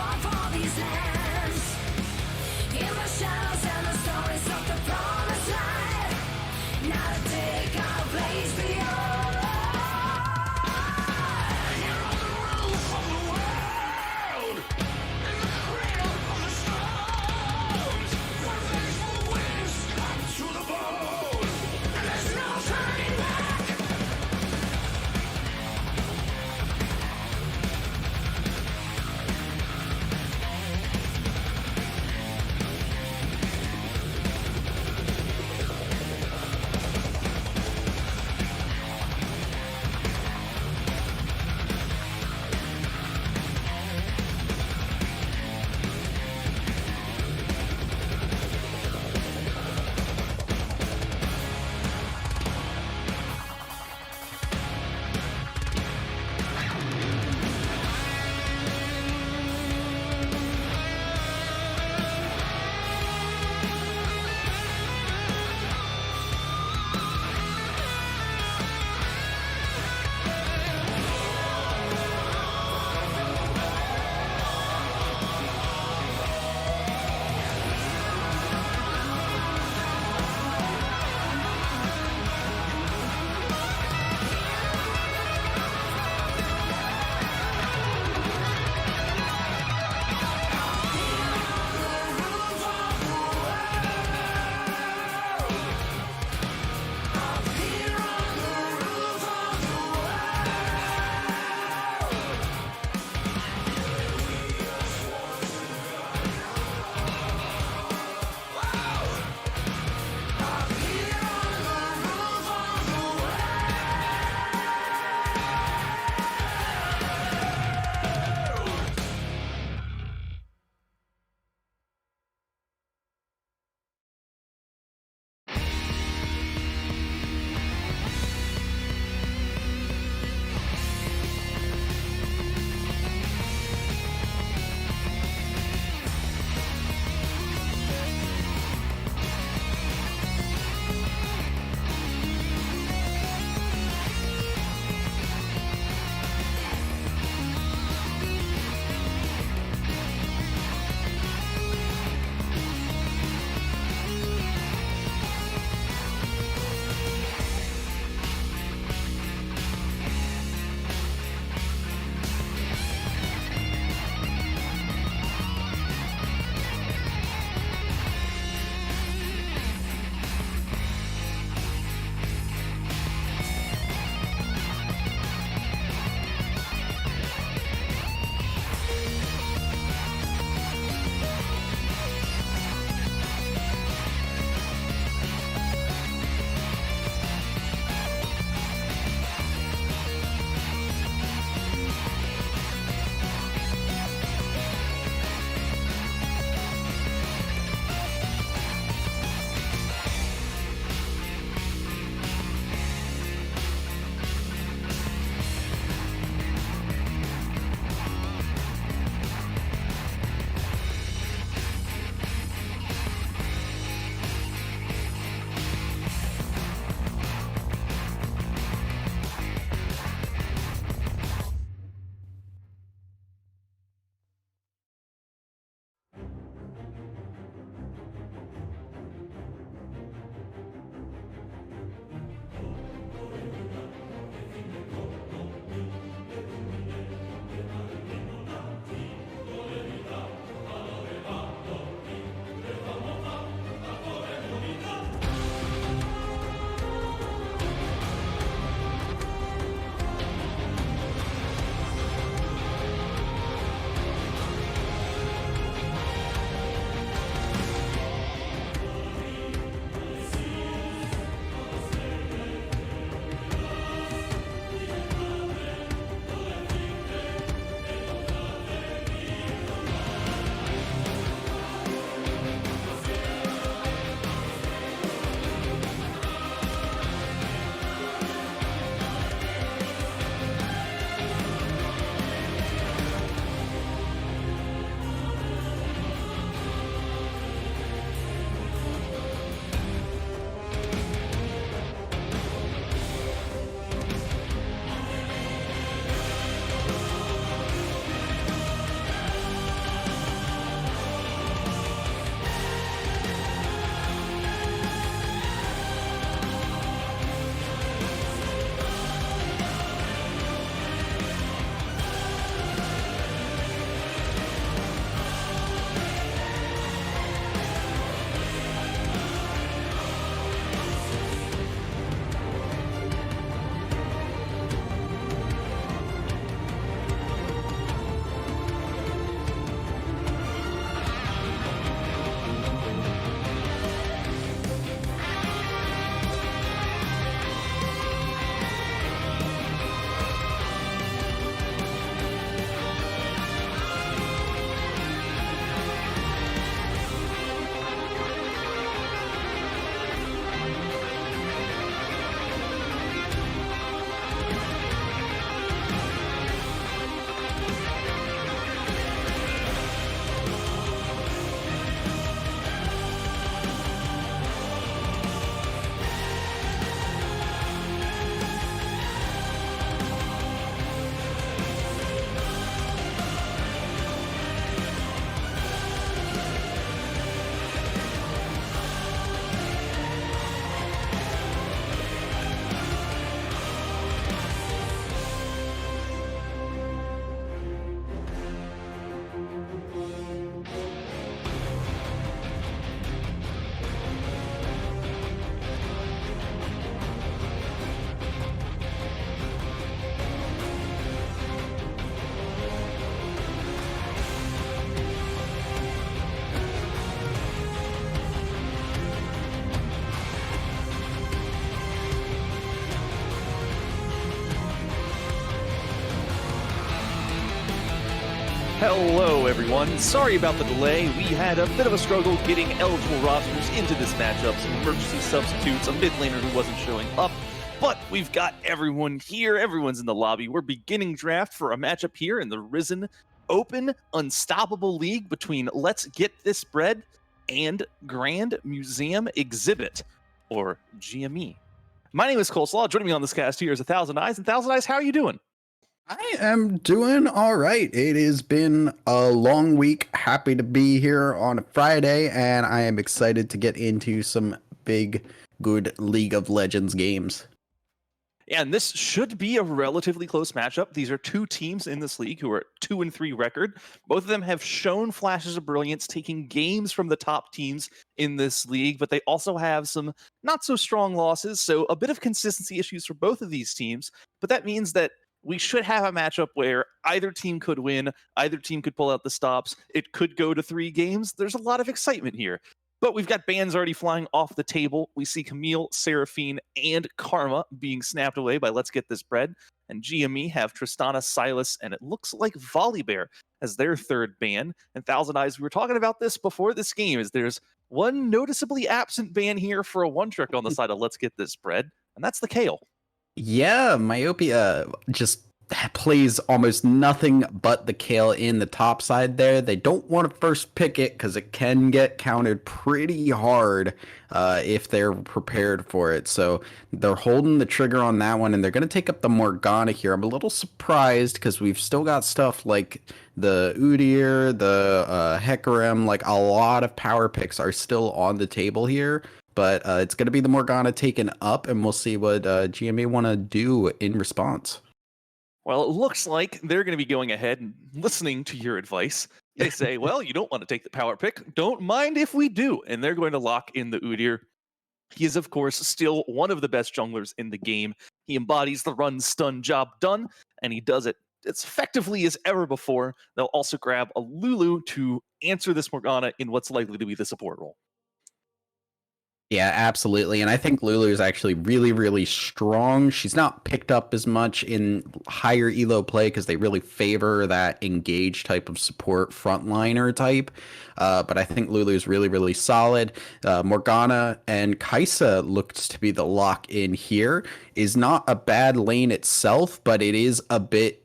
war for these lands. In the shadows and the stories of the promised land. Now to take our place beyond. Hello, everyone. Sorry about the delay. We had a bit of a struggle getting eligible rosters into this matchup. Some emergency substitutes, a mid laner who wasn't showing up. But we've got everyone here. Everyone's in the lobby. We're beginning draft for a matchup here in the Risen Open Unstoppable League between Let's Get This Bread and Grand Museum Exhibit, or GME. My name is Coleslaw. Joining me on this cast here is 1,000 Eyes. And 1,000 Eyes, how are you doing? I am doing all right. It has been a long week. Happy to be here on a Friday, and I am excited to get into some big, good League of Legends games. And this should be a relatively close matchup. These are two teams in this league who are 2-3 record. Both of them have shown flashes of brilliance, taking games from the top teams in this league, but they also have some not so strong losses. So a bit of consistency issues for both of these teams. But that means that we should have a matchup where either team could win, either team could pull out the stops. It could go to 3 games. There's a lot of excitement here. But we've got bans already flying off the table. We see Camille, Seraphine, and Karma being snapped away by Let's Get This Bread. And GME have Tristana, Silas, and it looks like Volibear as their third ban. And 1,000 Eyes, we were talking about this before this game, is there's one noticeably absent ban here for a one-trick on the side of Let's Get This Bread, and that's the Kale. Yeah, Myopia just plays almost nothing but the Kale in the top side there. They don't want to first pick it because it can get countered pretty hard if they're prepared for it. So they're holding the trigger on that one, and they're going to take up the Morgana here. I'm a little surprised because we've still got stuff like the Udyr, the Hecarim, like a lot of power picks are still on the table here. But it's going to be the Morgana taken up, and we'll see what GMA want to do in response. Well, it looks like they're going to be going ahead and listening to your advice. They say, well, you don't want to take the power pick. Don't mind if we do. And they're going to lock in the Udyr. He is, of course, still one of the best junglers in the game. He embodies the run, stun, job done, and he does it as effectively as ever before. They'll also grab a Lulu to answer this Morgana in what's likely to be the support role. Yeah, absolutely. And I think Lulu is actually really, really strong. She's not picked up as much in higher elo play because they really favor that engage type of support frontliner type. But I think Lulu is really, really solid. Morgana and Kaisa looks to be the lock in here. Is not a bad lane itself, but it is a bit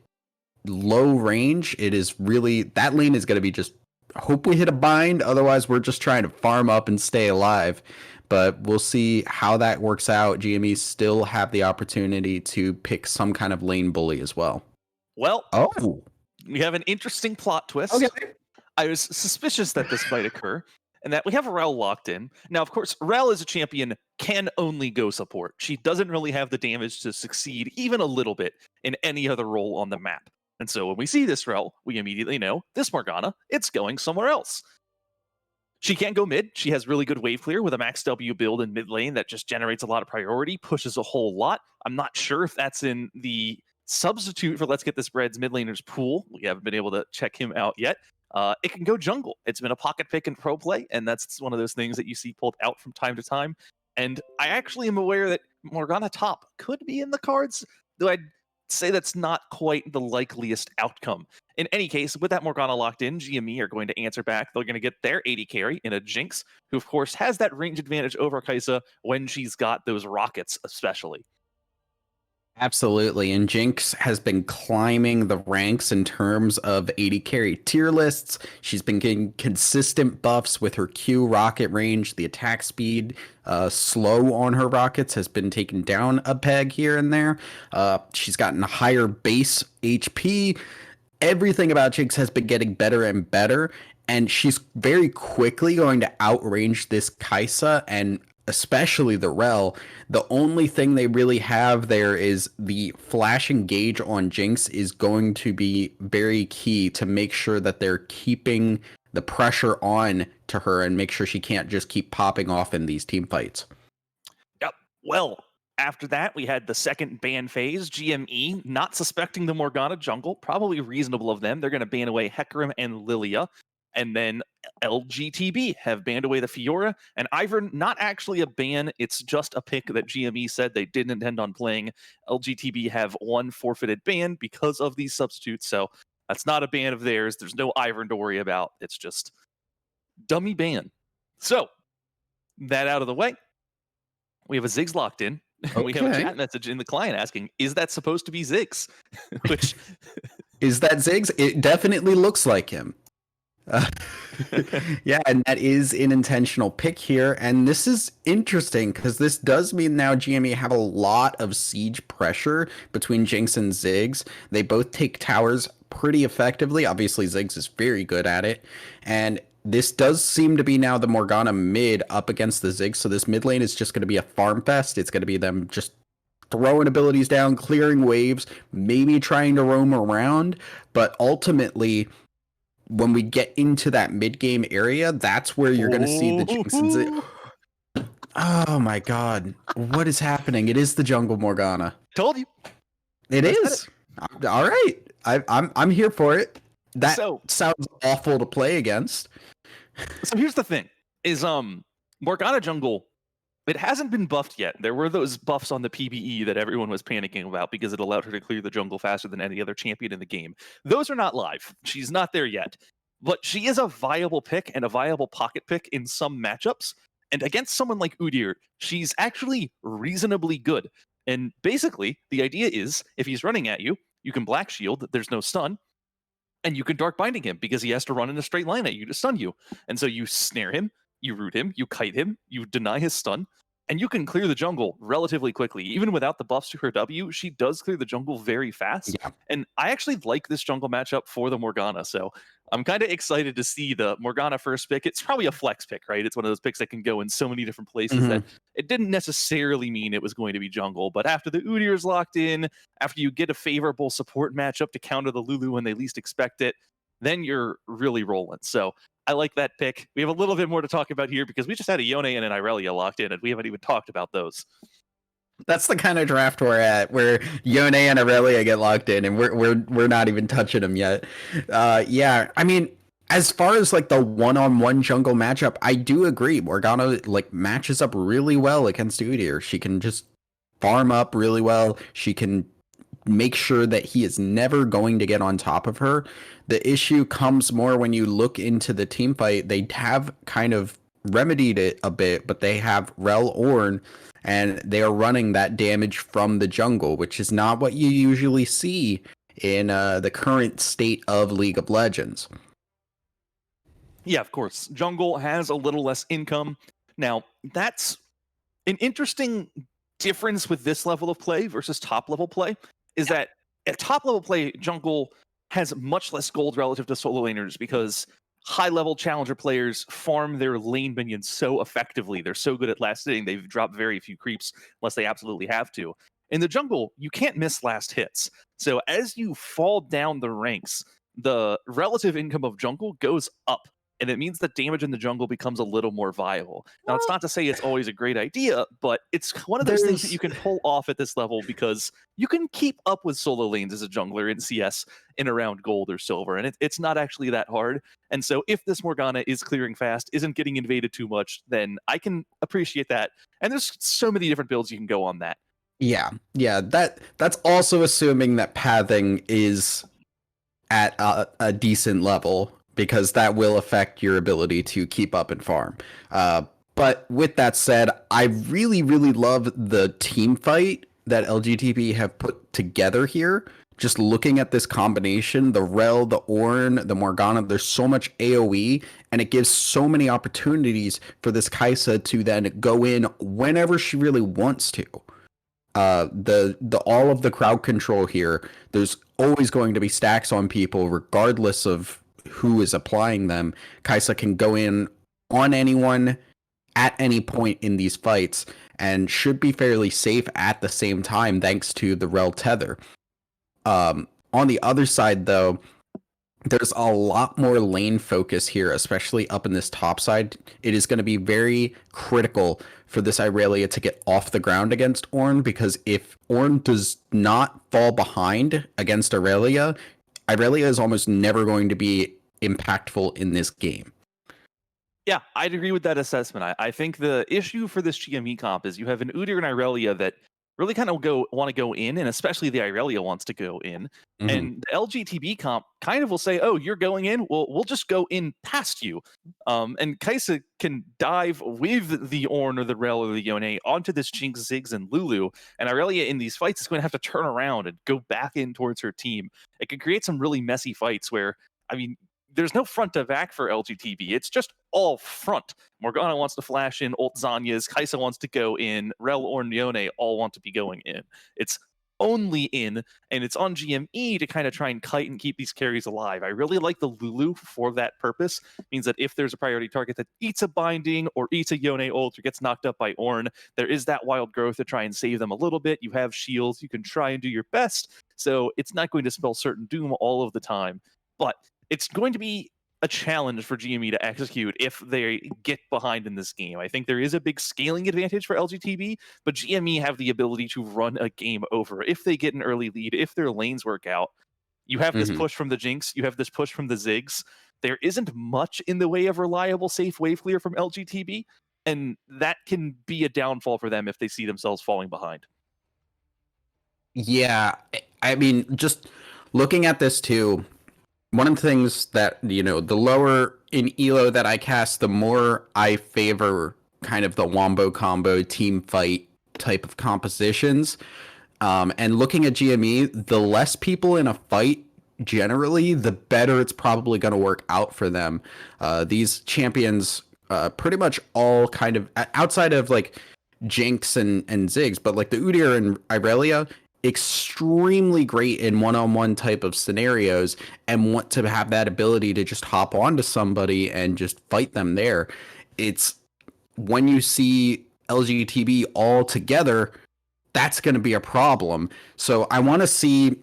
low range. It is really, that lane is going to be just, hope we hit a bind. Otherwise, we're just trying to farm up and stay alive. But we'll see how that works out. GME still have the opportunity to pick some kind of lane bully as well. Well, we have an interesting plot twist. Okay. I was suspicious that this might occur, and that we have Rel locked in. Now, of course, Rel as a champion can only go support. She doesn't really have the damage to succeed even a little bit in any other role on the map. And so when we see this Rel, we immediately know this Morgana, it's going somewhere else. She can't go mid. She has really good wave clear with a max W build in mid lane that just generates a lot of priority, pushes a whole lot. I'm not sure if that's in the substitute for Let's Get This Bread's mid laner's pool. We haven't been able to check him out yet. It can go jungle. It's been a pocket pick in pro play, and that's one of those things that you see pulled out from time to time. And I actually am aware that Morgana top could be in the cards, though I'd say that's not quite the likeliest outcome. In any case, with that Morgana locked in, GME are going to answer back. They're going to get their AD carry in a Jinx, who of course has that range advantage over Kaisa when she's got those rockets especially. Absolutely. And Jinx has been climbing the ranks in terms of AD carry tier lists. She's been getting consistent buffs with her Q rocket range. The attack speed slow on her rockets has been taken down a peg here and there. She's gotten a higher base HP. Everything about Jinx has been getting better and better. And she's very quickly going to outrange this Kaisa and especially the Rel. The only thing they really have there is the flash engage on Jinx is going to be very key to make sure that they're keeping the pressure on to her and make sure she can't just keep popping off in these team fights. Yep. Well, after that, we had the second ban phase. GME, not suspecting the Morgana jungle, probably reasonable of them. They're going to ban away Hecarim and Lilia. And then LGTB have banned away the Fiora. And Ivern, not actually a ban, it's just a pick that GME said they didn't intend on playing. LGTB have one forfeited ban because of these substitutes. So That's not a ban of theirs. There's no Ivern to worry about. It's just dummy ban. So, that out of the way, we have a Ziggs locked in. We have a Okay. chat message in the client asking, is that supposed to be Ziggs? Which Is that Ziggs? It definitely looks like him. Uh, yeah, and that is an intentional pick here. And this is interesting because this does mean now GME have a lot of siege pressure between Jinx and Ziggs. They both take towers pretty effectively. Obviously, Ziggs is very good at it. And this does seem to be now the Morgana mid up against the Ziggs. So this mid lane is just going to be a farm fest. It's going to be them just throwing abilities down, clearing waves, maybe trying to roam around. But ultimately, when we get into that mid game area, that's where you're going to see the Jinx and Ziggs. Oh my god, what is happening? It is the jungle Morgana. told you. It I said is. All right, I'm here for it. That So- sounds awful to play against. So here's the thing: is Morgana jungle. It hasn't been buffed yet. There were those buffs on the PBE that everyone was panicking about because it allowed her to clear the jungle faster than any other champion in the game. Those are not live. She's not there yet. But she is a viable pick and a viable pocket pick in some matchups. And against someone like Udyr, she's actually reasonably good. And basically, the idea is if he's running at you, you can Black Shield, there's no stun, and you can Dark Binding him because he has to run in a straight line at you to stun you. And so you snare him, you root him, you kite him, you deny his stun, and you can clear the jungle relatively quickly. Even without the buffs to her W, she does clear the jungle very fast. Yeah. And I actually like this jungle matchup for the Morgana. So I'm kind of excited to see the Morgana first pick. It's probably a flex pick, right? It's one of those picks that can go in so many different places that it didn't necessarily mean it was going to be jungle. But after the Udyr is locked in, after you get a favorable support matchup to counter the Lulu when they least expect it, then you're really rolling. So I like that pick. We have a little bit more to talk about here because we just had a Yone and an Irelia locked in, and we haven't even talked about those. That's the kind of draft we're at, where Yone and Aurelia get locked in, and we're not even touching them yet. Yeah, I mean, as far as like the one-on-one jungle matchup, I do agree. Morgana like matches up really well against Udyr. She can just farm up really well. She can make sure that he is never going to get on top of her. The issue comes more when you look into the team fight. They have kind of remedied it a bit, but they have Rel Ornn, and they are running that damage from the jungle, which is not what you usually see in the current state of League of Legends. Yeah, of course. Jungle has a little less income. Now, that's an interesting difference with this level of play versus top level play, is that at top level play, jungle has much less gold relative to solo laners because high level challenger players farm their lane minions so effectively. They're so good at last hitting, they've dropped very few creeps unless they absolutely have to. In the jungle, you can't miss last hits. So as you fall down the ranks, the relative income of jungle goes up. And it means that damage in the jungle becomes a little more viable. Now, it's not to say it's always a great idea, but it's one of those things that you can pull off at this level because you can keep up with solo lanes as a jungler in CS in around gold or silver, and it's not actually that hard. And so if this Morgana is clearing fast, isn't getting invaded too much, then I can appreciate that. And there's so many different builds you can go on that. Yeah, that's also assuming that pathing is at a decent level, because that will affect your ability to keep up and farm. But with that said, I really, really love the team fight that LGTB have put together here. Just looking at this combination, the Rel, the Ornn, the Morgana, there's so much AoE, and it gives so many opportunities for this Kai'Sa to then go in whenever she really wants to. The all of the crowd control here, there's always going to be stacks on people regardless of who is applying them. Kai'Sa can go in on anyone at any point in these fights and should be fairly safe at the same time thanks to the Rel tether. On the other side though, there's a lot more lane focus here, especially up in this top side. It is going to be very critical for this Irelia to get off the ground against Ornn, because if Ornn does not fall behind against Irelia, Irelia is almost never going to be impactful in this game. Yeah, I'd agree with that assessment. I think the issue for this GME comp is you have an Udyr and Irelia that really kind of want to go in, and especially the Irelia wants to go in. And the LGTB comp kind of will say, "Oh, you're going in. Well, we'll just go in past you." And Kaisa can dive with the Ornn or the Rel or the Yone onto this Jinx, Ziggs, and Lulu. And Irelia in these fights is going to have to turn around and go back in towards her team. It could create some really messy fights where, I mean, there's no front to back for LGTB. It's just all front. Morgana wants to flash in, ult Zanya's, Kaisa wants to go in, Rel or Yone all want to be going in. It's only in, and it's on GME to kind of try and kite and keep these carries alive. I really like the Lulu for that purpose. It means that if there's a priority target that eats a binding or eats a Yone ult or gets knocked up by Ornn, there is that wild growth to try and save them a little bit. You have shields, you can try and do your best. So it's not going to spell certain doom all of the time. But it's going to be a challenge for GME to execute if they get behind in this game. I think there is a big scaling advantage for LGTB, but GME have the ability to run a game over. If they get an early lead, if their lanes work out, you have this push from the Jinx, you have this push from the Ziggs. There isn't much in the way of reliable, safe wave clear from LGTB, and that can be a downfall for them if they see themselves falling behind. Yeah, I mean, just looking at this too, one of the things that, the lower in elo that I cast, the more I favor kind of the wombo combo team fight type of compositions. And looking at GME, the less people in a fight generally, the better it's probably going to work out for them. These champions pretty much all kind of, outside of like Jinx and Ziggs, but like the Udyr and Irelia, extremely great in one-on-one type of scenarios and want to have that ability to just hop onto somebody and just fight them there. It's when you see LGTB all together, that's going to be a problem. So I want to see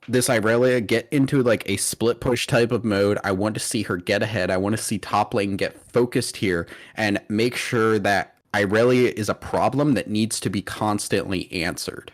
this Irelia get into like a split push type of mode. I want to see her get ahead. I want to see top lane get focused here and make sure that Irelia is a problem that needs to be constantly answered.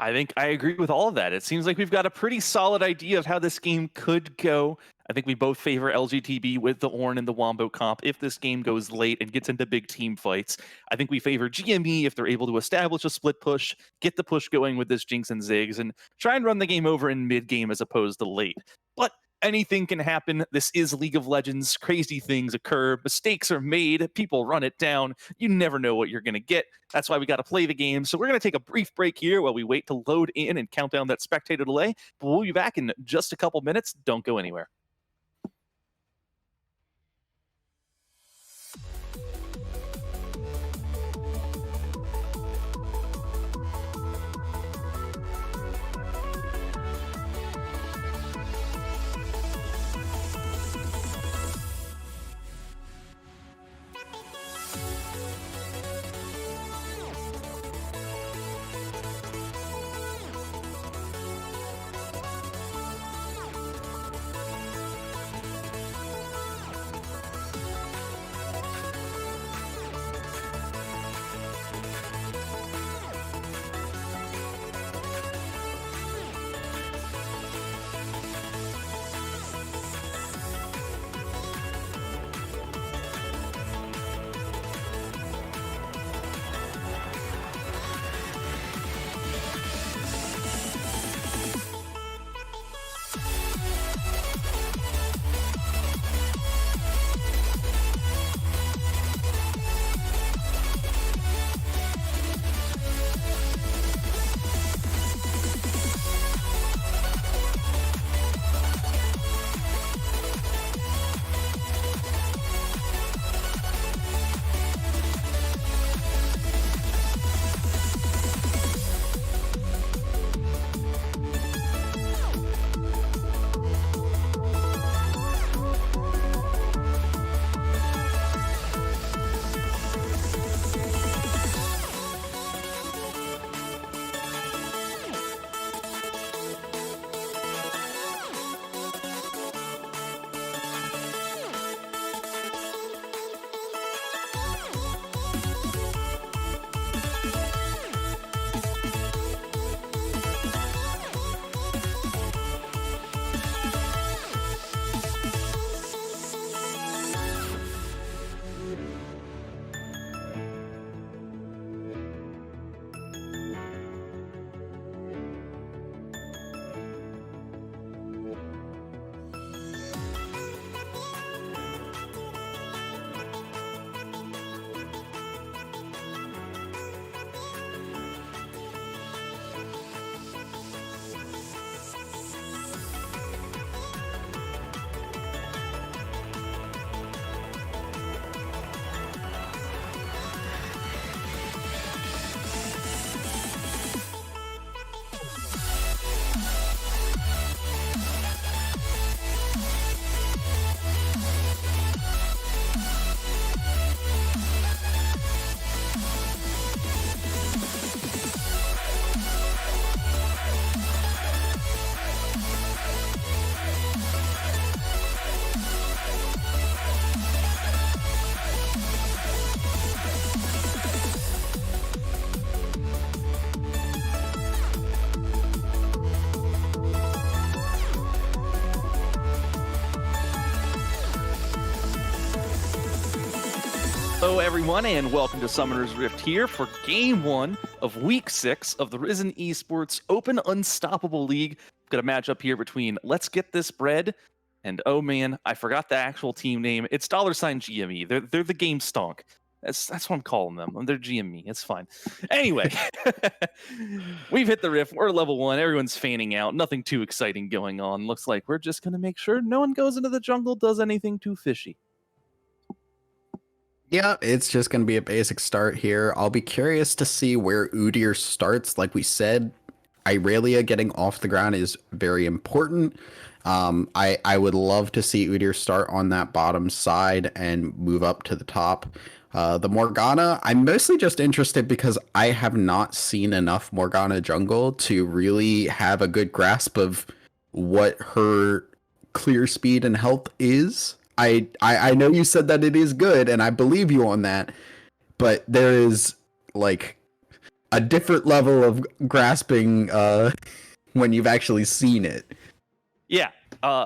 I think I agree with all of that. It seems like we've got a pretty solid idea of how this game could go. I think we both favor LGTB with the Ornn and the Wombo comp if this game goes late and gets into big team fights. I think we favor GME if they're able to establish a split push, get the push going with this Jinx and Ziggs, and try and run the game over in mid-game as opposed to late. But anything can happen. This is League of Legends. Crazy things occur. Mistakes are made. People run it down. You never know what you're going to get. That's why we got to play the game. So we're going to take a brief break here while we wait to load in and count down that spectator delay. But we'll be back in just a couple minutes. Don't go anywhere. Hello, everyone, and welcome to Summoner's Rift here for Game 1 of Week 6 of the Risen Esports Open Unstoppable League. Got a matchup here between Let's Get This Bread and, oh man, I forgot the actual team name. It's $GME. They're the Game Stonk. That's what I'm calling them. They're GME. It's fine. Anyway, we've hit the Rift. We're level 1. Everyone's fanning out. Nothing too exciting going on. Looks like we're just going to make sure no one goes into the jungle, does anything too fishy. Yeah, it's just going to be a basic start here. I'll be curious to see where Udyr starts. Like we said, Irelia getting off the ground is very important. I would love to see Udyr start on that bottom side and move up to the top. The Morgana, I'm mostly just interested because I have not seen enough Morgana jungle to really have a good grasp of what her clear speed and health is. I know you said that it is good, and I believe you on that, but there is like a different level of grasping when you've actually seen it. Yeah,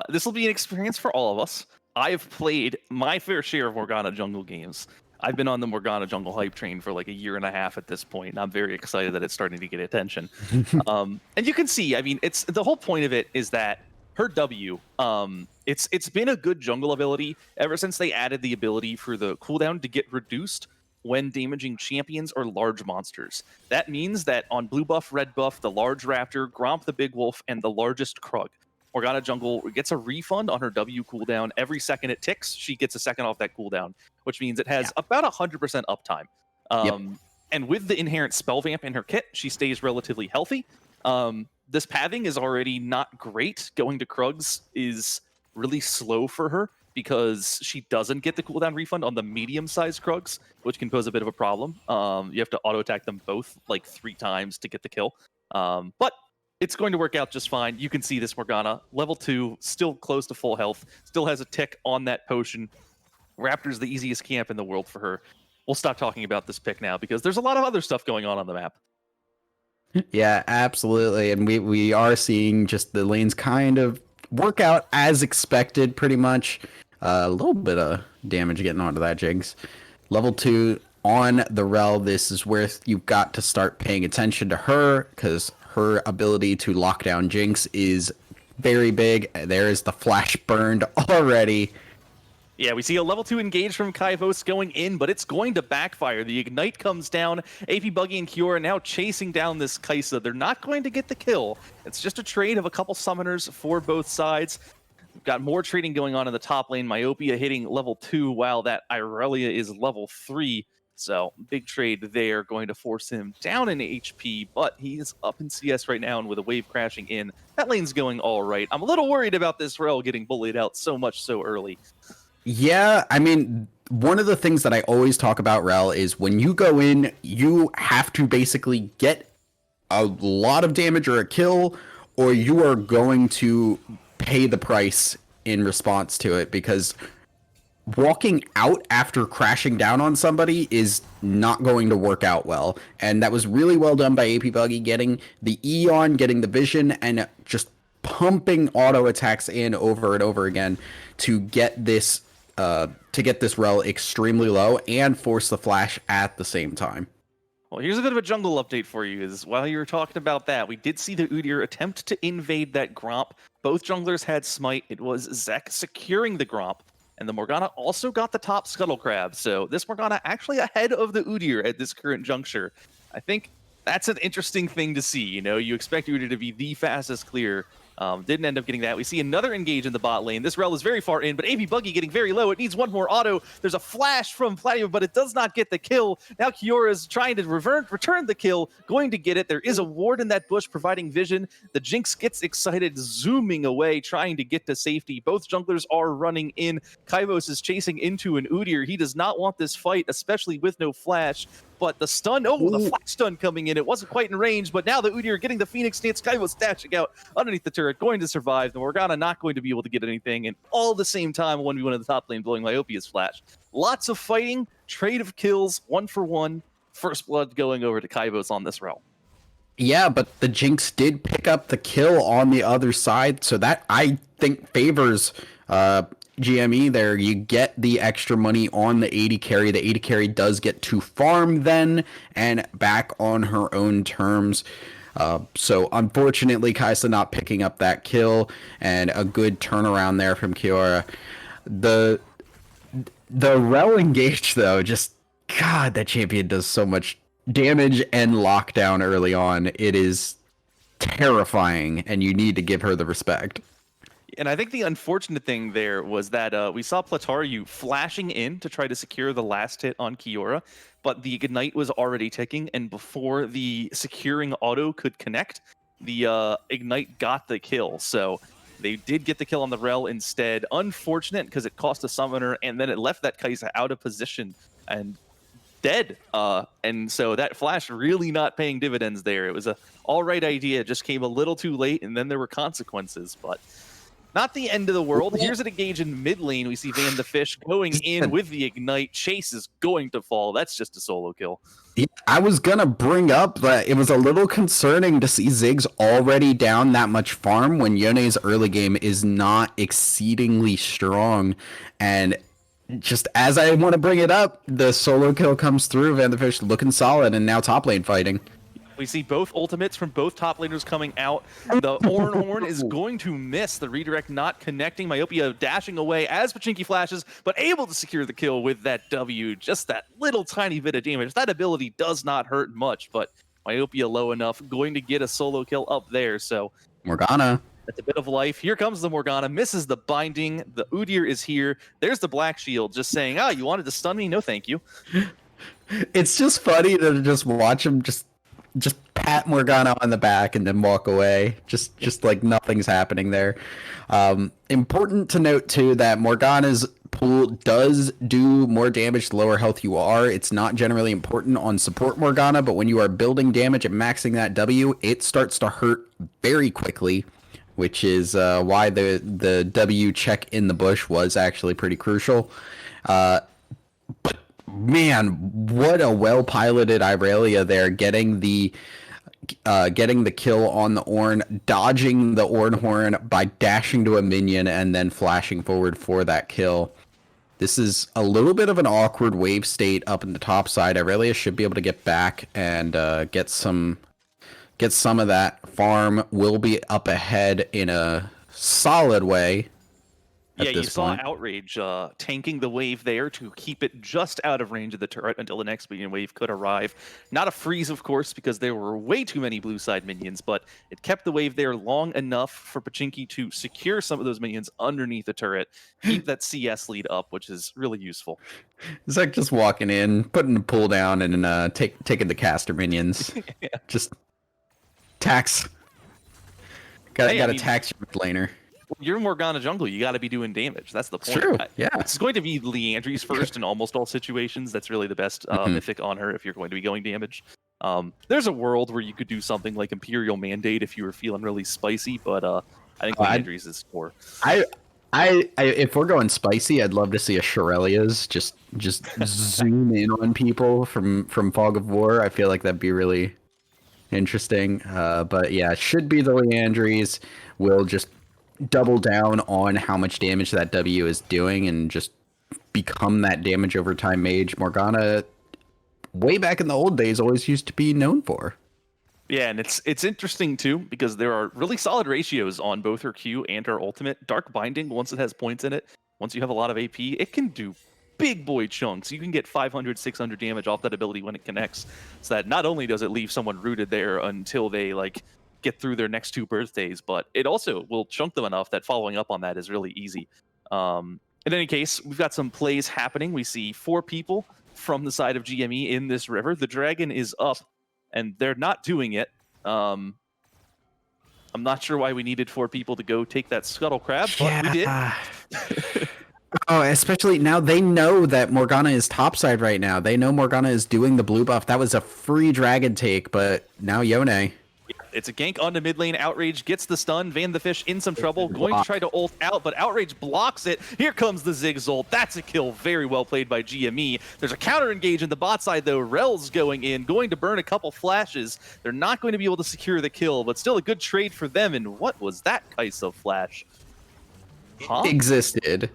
this will be an experience for all of us. I have played my fair share of Morgana jungle games. I've been on the Morgana jungle hype train for like a year and a half at this point, and I'm very excited that it's starting to get attention. And you can see, I mean, it's the whole point of it is that her W, it's been a good jungle ability ever since they added the ability for the cooldown to get reduced when damaging champions or large monsters. That means that on blue buff, red buff, the large raptor, Gromp the big wolf, and the largest Krug, Morgana jungle gets a refund on her W cooldown. Every second it ticks, she gets a second off that cooldown, which means it has about 100% uptime. And with the inherent spell vamp in her kit, she stays relatively healthy. This pathing is already not great. Going to Krugs is really slow for her because she doesn't get the cooldown refund on the medium-sized Krugs, which can pose a bit of a problem. You have to auto-attack them both like 3 times to get the kill. But it's going to work out just fine. You can see this Morgana, level 2, still close to full health, still has a tick on that potion. Raptor's the easiest camp in the world for her. We'll stop talking about this pick now because there's a lot of other stuff going on the map. Yeah, absolutely. And we are seeing just the lanes kind of work out as expected, pretty much. A little bit of damage getting onto that Jinx. Level 2 on the Rel. This is where you've got to start paying attention to her because her ability to lock down Jinx is very big. There is the flash burned already. Yeah, we see a level 2 engage from Kaivos going in, but it's going to backfire. The Ignite comes down. AP Buggy and Kiora now chasing down this Kaisa. They're not going to get the kill. It's just a trade of a couple summoners for both sides. We've got more trading going on in the top lane. Myopia hitting level 2 while that Irelia is level 3. So big trade there, going to force him down in HP, but he's up in CS right now, and with a wave crashing in, that lane's going all right. I'm a little worried about this Rel getting bullied out so much so early. Yeah, I mean, one of the things that I always talk about, Rel, is when you go in, you have to basically get a lot of damage or a kill, or you are going to pay the price in response to it, because walking out after crashing down on somebody is not going to work out well. And that was really well done by AP Buggy, getting the Eon, getting the vision, and just pumping auto attacks in over and over again to get this Rel extremely low and force the flash at the same time. Well, here's a bit of a jungle update for you. Is while you were talking about that, we did see the Udyr attempt to invade that Gromp. Both junglers had smite. It was Zek securing the Gromp, and the Morgana also got the top Scuttle Crab. So this Morgana actually ahead of the Udyr at this current juncture. I think that's an interesting thing to see. You know, you expect Udyr to be the fastest clear. Didn't end up getting that. We see another engage in the bot lane. This Rel is very far in, but AP Buggy getting very low. It needs one more auto. There's a flash from Platinum, but it does not get the kill. Now Kiora is trying to return the kill, going to get it. There is a ward in that bush providing vision. The Jinx gets excited, zooming away, trying to get to safety. Both junglers are running in. Kaivos is chasing into an Udyr. He does not want this fight, especially with no flash. But the stun, the flash stun coming in. It wasn't quite in range, but now the Udyr getting the Phoenix stance. Kaivos dashing out underneath the turret, going to survive. The Morgana not going to be able to get anything, and all the same time, 1v1 in the top lane, blowing Myopia's flash. Lots of fighting, trade of kills, 1 for 1. First blood going over to Kaivos on this Rel. Yeah, but the Jinx did pick up the kill on the other side, so that I think favors GME there, you get the extra money on the 80 carry. The 80 carry does get to farm then and back on her own terms. So unfortunately, Kaisa not picking up that kill, and a good turnaround there from Kiora. The Rel engage though, just God, that champion does so much damage and lockdown early on. It is terrifying, and you need to give her the respect. And I think the unfortunate thing there was that we saw Plataru flashing in to try to secure the last hit on Kiora, but the Ignite was already ticking, and before the securing auto could connect, the Ignite got the kill. So they did get the kill on the Rel instead. Unfortunate, because it cost a summoner, and then it left that Kaisa out of position and dead. And so that flash really not paying dividends there. It was a all right idea, just came a little too late, and then there were consequences, but not the end of the world. Here's an engage in mid lane. We see Van the Fish going in with the Ignite. Chase is going to fall. That's just a solo kill. Yeah, I was gonna bring up that it was a little concerning to see Ziggs already down that much farm when Yone's early game is not exceedingly strong. And just as I want to bring it up, the solo kill comes through. Van the Fish looking solid, and now top lane fighting. We see both ultimates from both top laners coming out. The Horn is going to miss. The redirect not connecting. Myopia dashing away as Pachinki flashes, but able to secure the kill with that W. Just that little tiny bit of damage. That ability does not hurt much, but Myopia low enough. Going to get a solo kill up there. So Morgana. that's a bit of life. Here comes the Morgana. Misses the binding. The Udyr is here. There's the Black Shield just saying, oh, you wanted to stun me? No, thank you. It's just funny to just watch him just pat Morgana on the back and then walk away. Just like nothing's happening there. Important to note too that Morgana's pool does do more damage the lower health you are. It's not generally important on support Morgana, but when you are building damage and maxing that W, it starts to hurt very quickly, which is why the W check in the bush was actually pretty crucial. But man, what a well-piloted Irelia there, getting the kill on the Ornn, dodging the Ornn horn by dashing to a minion and then flashing forward for that kill. This is a little bit of an awkward wave state up in the top side. Irelia should be able to get back and get some of that farm. Will be up ahead in a solid way. Yeah, you saw Outrage tanking the wave there to keep it just out of range of the turret until the next minion wave could arrive. Not a freeze, of course, because there were way too many blue side minions, but it kept the wave there long enough for Pachinki to secure some of those minions underneath the turret, keep that CS lead up, which is really useful. It's like just walking in, putting the pull down, and taking the caster minions. Yeah. Just tax. Gotta tax your mid laner. You're Morgana jungle. You got to be doing damage. That's the point. True. Yeah. It's going to be Leandry's first in almost all situations. That's really the best mythic on her if you're going to be going damage. There's a world where you could do something like Imperial Mandate if you were feeling really spicy, but I think Leandry's is core. If we're going spicy, I'd love to see a Shirelia's just zoom in on people from Fog of War. I feel like that'd be really interesting. But yeah, it should be the Leandry's. Will just double down on how much damage that W is doing and just become that damage over time mage Morgana way back in the old days always used to be known for. Yeah, and it's interesting too because there are really solid ratios on both her Q and her ultimate. Dark Binding, once it has points in it, once you have a lot of AP, it can do big boy chunks. You can get 500, 600 damage off that ability when it connects. So that not only does it leave someone rooted there until they get through their next 2 birthdays, but it also will chunk them enough that following up on that is really easy. In any case, we've got some plays happening. We see 4 people from the side of GME in this river. The dragon is up, and they're not doing it. I'm not sure why we needed 4 people to go take that scuttle crab, but we did. Oh, especially now they know that Morgana is topside right now. They know Morgana is doing the blue buff. That was a free dragon take, but now Yone. It's a gank onto mid lane. Outrage gets the stun. Van the Fish in some trouble. Going to try to ult out, but Outrage blocks it. Here comes the Ziggs ult. That's a kill. Very well played by GME. There's a counter engage in the bot side, though. Rel's going in, going to burn a couple flashes. They're not going to be able to secure the kill, but still a good trade for them. And what was that Kaisa flash? Existed.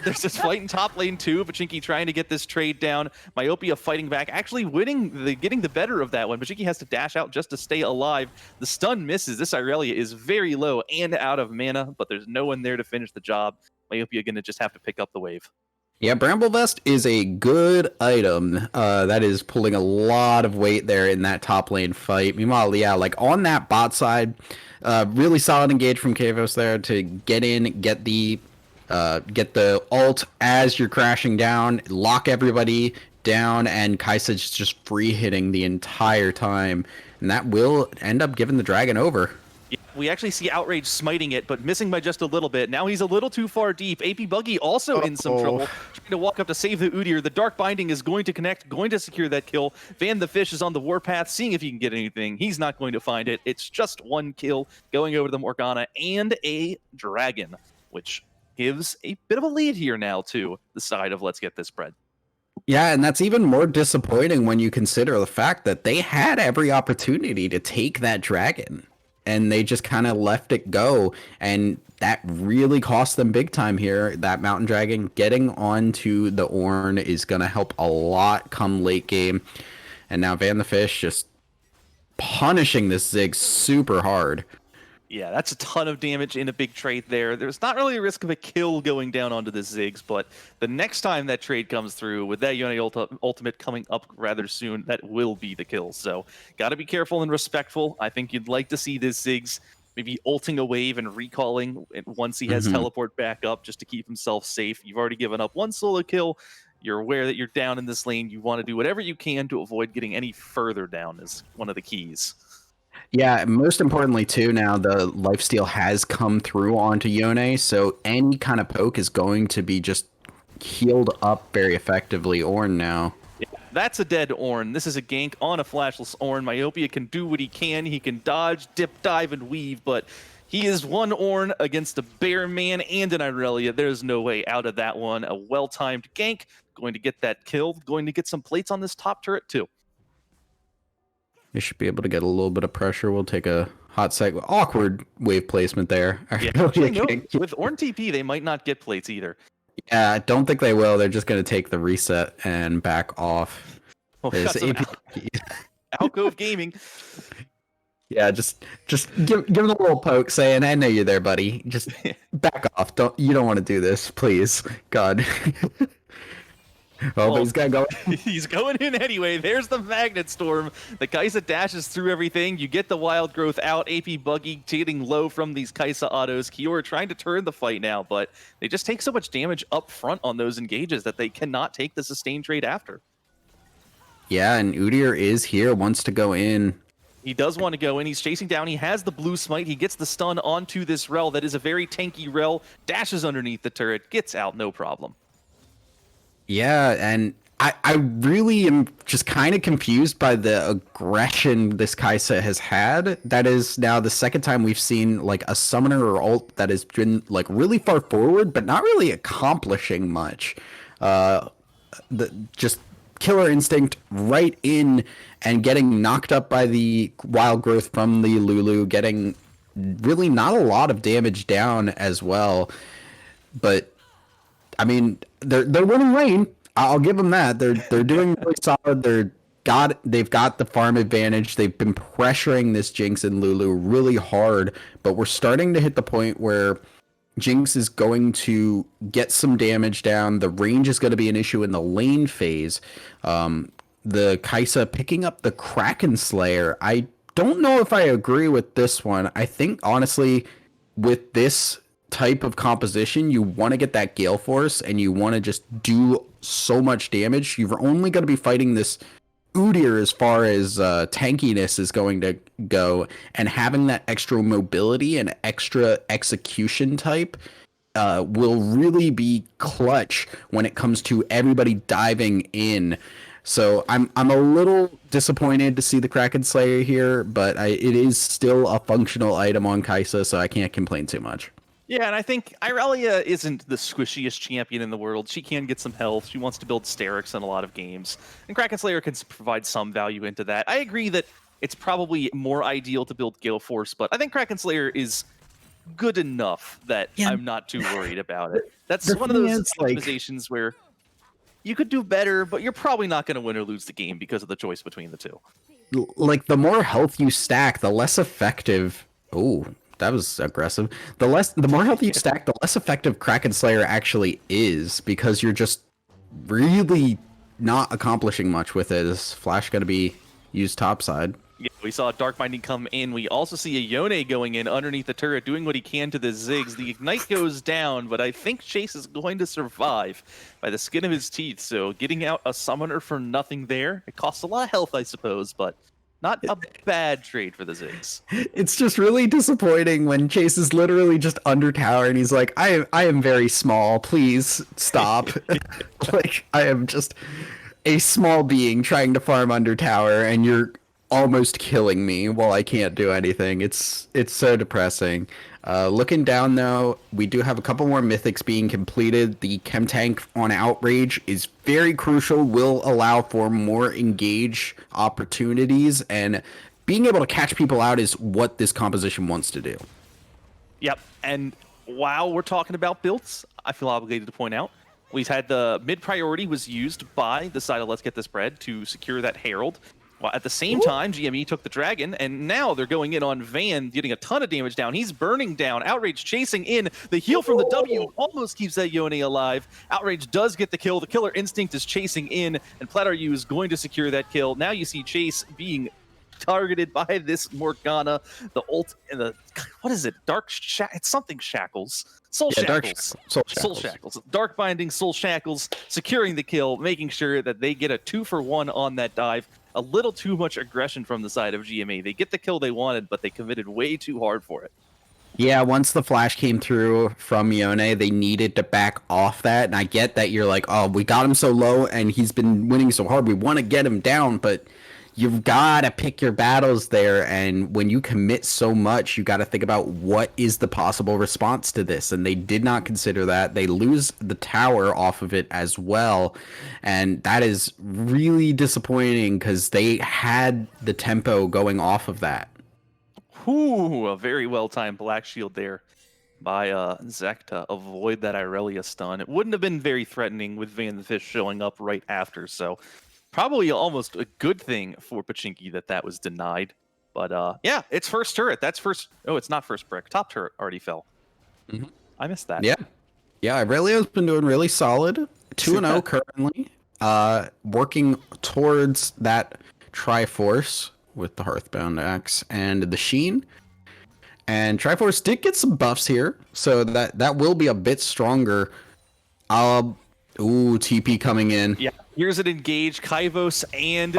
There's this fight in top lane too. Pachinki trying to get this trade down. Myopia fighting back, actually getting the better of that one. Pachinki has to dash out just to stay alive. The stun misses. This Irelia is very low and out of mana, but there's no one there to finish the job. Myopia gonna just have to pick up the wave. Yeah, Bramble Vest is a good item. That is pulling a lot of weight there in that top lane fight. Meanwhile, yeah, like on that bot side, really solid engage from Kavos there to get in, get the ult as you're crashing down, lock everybody down, and Kai'Sa's just free hitting the entire time, and that will end up giving the dragon over. Yeah, we actually see Outrage smiting it, but missing by just a little bit. Now he's a little too far deep. AP Buggy also in some trouble, trying to walk up to save the Udyr. The Dark Binding is going to connect, going to secure that kill. Van the Fish is on the warpath, seeing if he can get anything. He's not going to find it. It's just one kill going over the Morgana and a dragon, which gives a bit of a lead here now to the side of Let's Get This Bread. Yeah, and that's even more disappointing when you consider the fact that they had every opportunity to take that dragon, and they just kind of left it go, and that really cost them big time here. That Mountain Dragon getting onto the Ornn is going to help a lot come late game, and now Van the Fish just punishing this Zig super hard. Yeah, that's a ton of damage in a big trade there. There's not really a risk of a kill going down onto the Ziggs, but the next time that trade comes through, with that Yone ultimate coming up rather soon, that will be the kill. So got to be careful and respectful. I think you'd like to see this Ziggs maybe ulting a wave and recalling once he has teleport back up just to keep himself safe. You've already given up one solo kill. You're aware that you're down in this lane. You want to do whatever you can to avoid getting any further down is one of the keys. Yeah, most importantly too, now the lifesteal has come through onto Yone, so any kind of poke is going to be just healed up very effectively. Ornn now. Yeah, that's a dead Ornn. This is a gank on a flashless Ornn. Myopia can do what he can. He can dodge, dip, dive, and weave, but he is one Ornn against a Bear Man and an Irelia. There's no way out of that one. A well-timed gank, going to get that kill, going to get some plates on this top turret too. They should be able to get a little bit of pressure. We'll take a hot sec. Awkward wave placement there. Yeah, actually, no, with Ornn TP, they might not get plates either. Yeah, I don't think they will. They're just going to take the reset and back off. Oh, Alcove Gaming. Yeah, just give them a little poke, saying, "I know you're there, buddy. Just back off. You don't want to do this, please, God." Well, he's got to go. He's going in anyway. There's the Magnet Storm. The Kai'Sa dashes through everything. You get the Wild Growth out. AP Buggy getting low from these Kai'Sa autos. Kiora trying to turn the fight now, but they just take so much damage up front on those engages that they cannot take the sustained trade after. Yeah, and Udyr is here, wants to go in. He does want to go in. He's chasing down. He has the blue smite. He gets the stun onto this Rel. That is a very tanky Rel. Dashes underneath the turret. Gets out, no problem. Yeah, and I really am just kind of confused by the aggression this Kai'Sa has had. That is now the second time we've seen like a summoner or ult that has been like really far forward, but not really accomplishing much. Just killer instinct right in and getting knocked up by the wild growth from the Lulu, getting really not a lot of damage down as well. But I mean, they're winning lane. I'll give them that. They're doing really solid. They've got the farm advantage. They've been pressuring this Jinx and Lulu really hard, but we're starting to hit the point where Jinx is going to get some damage down. The range is going to be an issue in the lane phase. The Kai'Sa picking up the Kraken Slayer. I don't know if I agree with this one. I think honestly, with this type of composition, you want to get that Gale Force and you want to just do so much damage. You're only going to be fighting this Udyr as far as tankiness is going to go, and having that extra mobility and extra execution type will really be clutch when it comes to everybody diving in. So I'm a little disappointed to see the Kraken Slayer here, but it is still a functional item on Kai'Sa, so I can't complain too much. Yeah, and I think Irelia isn't the squishiest champion in the world. She can get some health. She wants to build Sterix in a lot of games. And Kraken Slayer can provide some value into that. I agree that it's probably more ideal to build Gale Force, but I think Kraken Slayer is good enough that Yeah. I'm not too worried about it. That's The one of thing those is, like- optimizations where you could do better, but you're probably not going to win or lose the game because of the choice between the two. Like the more health you stack, the less effective. Oh, that was aggressive. The more health you stack, the less effective Kraken Slayer actually is, because you're just really not accomplishing much with it. Is Flash going to be used topside? Yeah, we saw Dark Binding come in. We also see a Yone going in underneath the turret, doing what he can to the Ziggs. The Ignite goes down, but I think Chase is going to survive by the skin of his teeth. So getting out a summoner for nothing there. It costs a lot of health, I suppose, but not a bad trade for the Ziggs. It's just really disappointing when Chase is literally just under tower and he's like, I am very small. Please stop. Like, I am just a small being trying to farm under tower, and you're almost killing me while I can't do anything. It's so depressing. Looking down though, we do have a couple more mythics being completed. The chem tank on Outrage is very crucial, will allow for more engage opportunities, and being able to catch people out is what this composition wants to do. Yep, and while we're talking about builds, I feel obligated to point out we've had the mid priority was used by the side of Let's Get This Bread to secure that Herald. Well, at the same time, GME took the Dragon, and now they're going in on Van, getting a ton of damage down. He's burning down. Outrage chasing in. The heal from the W almost keeps that Yone alive. Outrage does get the kill. The Killer Instinct is chasing in, and Plataru is going to secure that kill. Now you see Chase being targeted by this Morgana, the ult, and the, what is it? It's something Shackles. Soul Shackles. Soul Shackles. Dark Binding, Soul Shackles, securing the kill, making sure that they get a 2-for-1 on that dive. A little too much aggression from the side of GMA. They get the kill they wanted, but they committed way too hard for it. Yeah, once the flash came through from Yone, they needed to back off that. And I get that you're like, oh, we got him so low and he's been winning so hard. We want to get him down, but you've got to pick your battles there. And when you commit so much, you got to think about what is the possible response to this. And they did not consider that. They lose the tower off of it as well. And that is really disappointing because they had the tempo going off of that. Ooh, a very well-timed Black Shield there by Zek to avoid that Irelia stun. It wouldn't have been very threatening with Van the Fish showing up right after, so probably almost a good thing for Pachinki that was denied. But yeah, it's first turret. That's first. Oh, it's not first brick. Top turret already fell. Mm-hmm. I missed that. Yeah. Irelia's been doing really solid. 2-0 currently. Working towards that Triforce with the Hearthbound Axe and the Sheen. And Triforce did get some buffs here, so that will be a bit stronger. Ooh, TP coming in. Yeah. Here's an engage, Kaivos and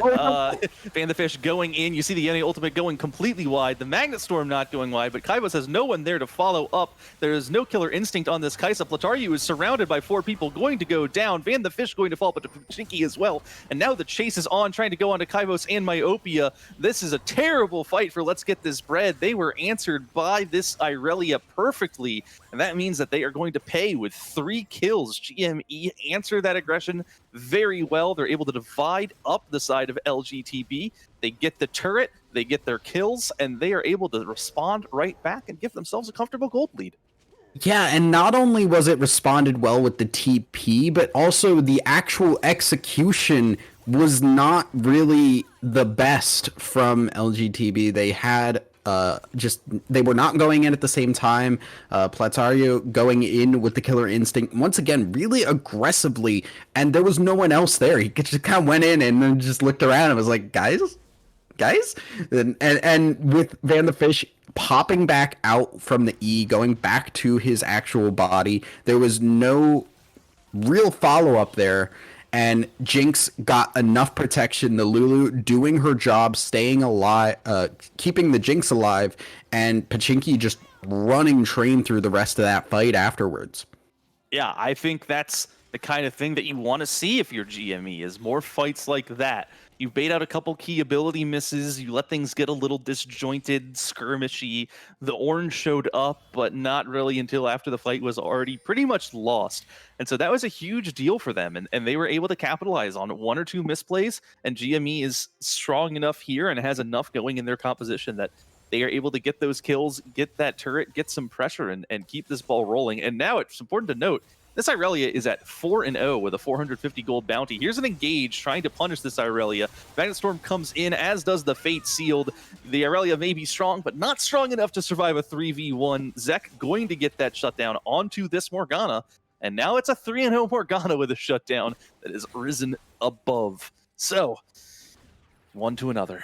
Van the Fish going in. You see the Yone ultimate going completely wide. The Magnet Storm not going wide, but Kaivos has no one there to follow up. There is no Killer Instinct on this Kaisa. Plataru is surrounded by 4 people going to go down. Van the Fish going to fall, but to Pachinki as well. And now the chase is on, trying to go on to Kaivos and Myopia. This is a terrible fight for Let's Get This Bread. They were answered by this Irelia perfectly, and that means that they are going to pay with 3 kills. GME answer that aggression very well. They're able to divide up the side of LGTB. They get the turret, they get their kills, and they are able to respond right back and give themselves a comfortable gold lead. Yeah, and not only was it responded well with the TP, but also the actual execution was not really the best from LGTB. They had they were not going in at the same time. Plataru going in with the Killer Instinct once again really aggressively, and there was no one else there. He just kind of went in and then just looked around and was like, guys, and with Van the Fish popping back out from the E, going back to his actual body, there was no real follow-up there. And Jinx got enough protection, the Lulu doing her job, staying alive, keeping the Jinx alive, and Pachinki just running train through the rest of that fight afterwards. Yeah, I think that's the kind of thing that you want to see if you're GME, is more fights like that. You bait out a couple key ability misses, you let things get a little disjointed, skirmishy. The orange showed up, but not really until after the fight was already pretty much lost. And so that was a huge deal for them, and they were able to capitalize on 1 or 2 misplays, and GME is strong enough here and has enough going in their composition that They are able to get those kills, get that turret, get some pressure, and keep this ball rolling. And now it's important to note, this Irelia is at 4-0 with a 450 gold bounty. Here's an Engage trying to punish this Irelia. Magnet Storm comes in, as does the Fate Sealed. The Irelia may be strong, but not strong enough to survive a 3v1. Zek going to get that shutdown onto this Morgana. And now it's a 3-0 Morgana with a shutdown that is risen above. So, one to another.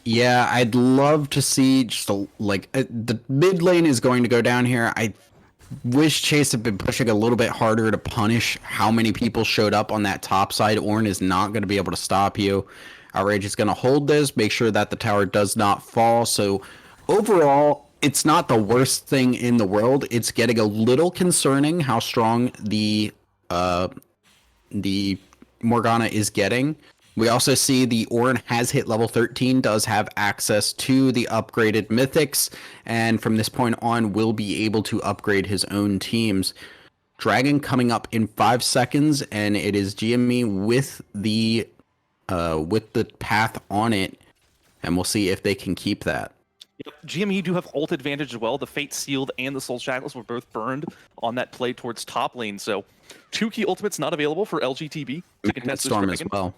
Yeah, I'd love to see just the mid lane is going to go down here. I wish Chase had been pushing a little bit harder to punish how many people showed up on that top side. Ornn is not going to be able to stop you. Outrage is going to hold this, make sure that the tower does not fall. So overall, it's not the worst thing in the world. It's getting a little concerning how strong the Morgana is getting. We also see the Ornn has hit level 13, does have access to the upgraded mythics, and from this point on will be able to upgrade his own teams. Dragon coming up in 5 seconds, and it is GME with the path on it, and we'll see if they can keep that. Yep. GME do have ult advantage as well. The Fate Sealed and the Soul Shackles were both burned on that play towards top lane, so 2 key ultimates not available for LGTB to contest this Storm dragon. as well.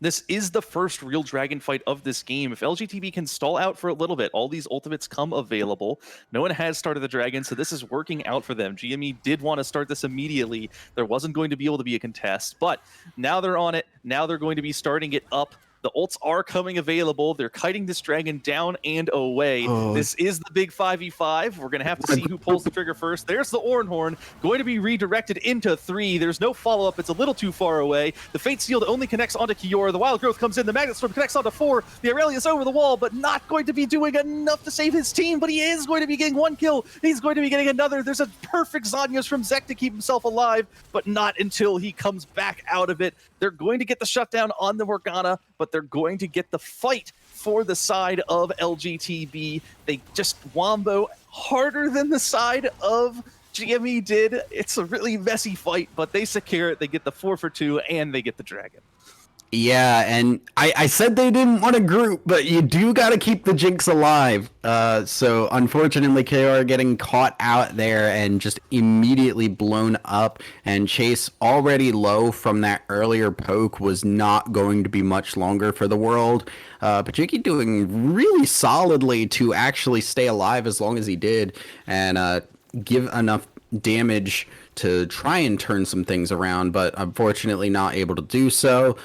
This is the first real dragon fight of this game. If LGTB can stall out for a little bit, all these ultimates come available. No one has started the dragon, so this is working out for them. GME did want to start this immediately. There wasn't going to be able to be a contest, but now they're on it. Now they're going to be starting it up. The ults are coming available. They're kiting this dragon down and away. This is the big 5v5. We're going to have to see who pulls the trigger first. There's the Ornn Horn, going to be redirected into 3. There's no follow-up. It's a little too far away. The Fate Sealed only connects onto Kiora. The Wild Growth comes in. The Magnet Storm connects onto 4. The Aurelius over the wall, but not going to be doing enough to save his team, but he is going to be getting 1 kill. He's going to be getting another. There's a perfect Zanyas from Zek to keep himself alive, but not until he comes back out of it. They're going to get the shutdown on the Morgana, but they're going to get the fight for the side of LGTB. They just wombo harder than the side of GME did. It's a really messy fight, but they secure it. They get the 4 for 2, and they get the dragon. Yeah, and I said they didn't want to group, but you do got to keep the Jinx alive. So unfortunately, KR getting caught out there and just immediately blown up. And Chase, already low from that earlier poke, was not going to be much longer for the world. But Jinky doing really solidly to actually stay alive as long as he did and give enough damage to try and turn some things around, but unfortunately not able to do so.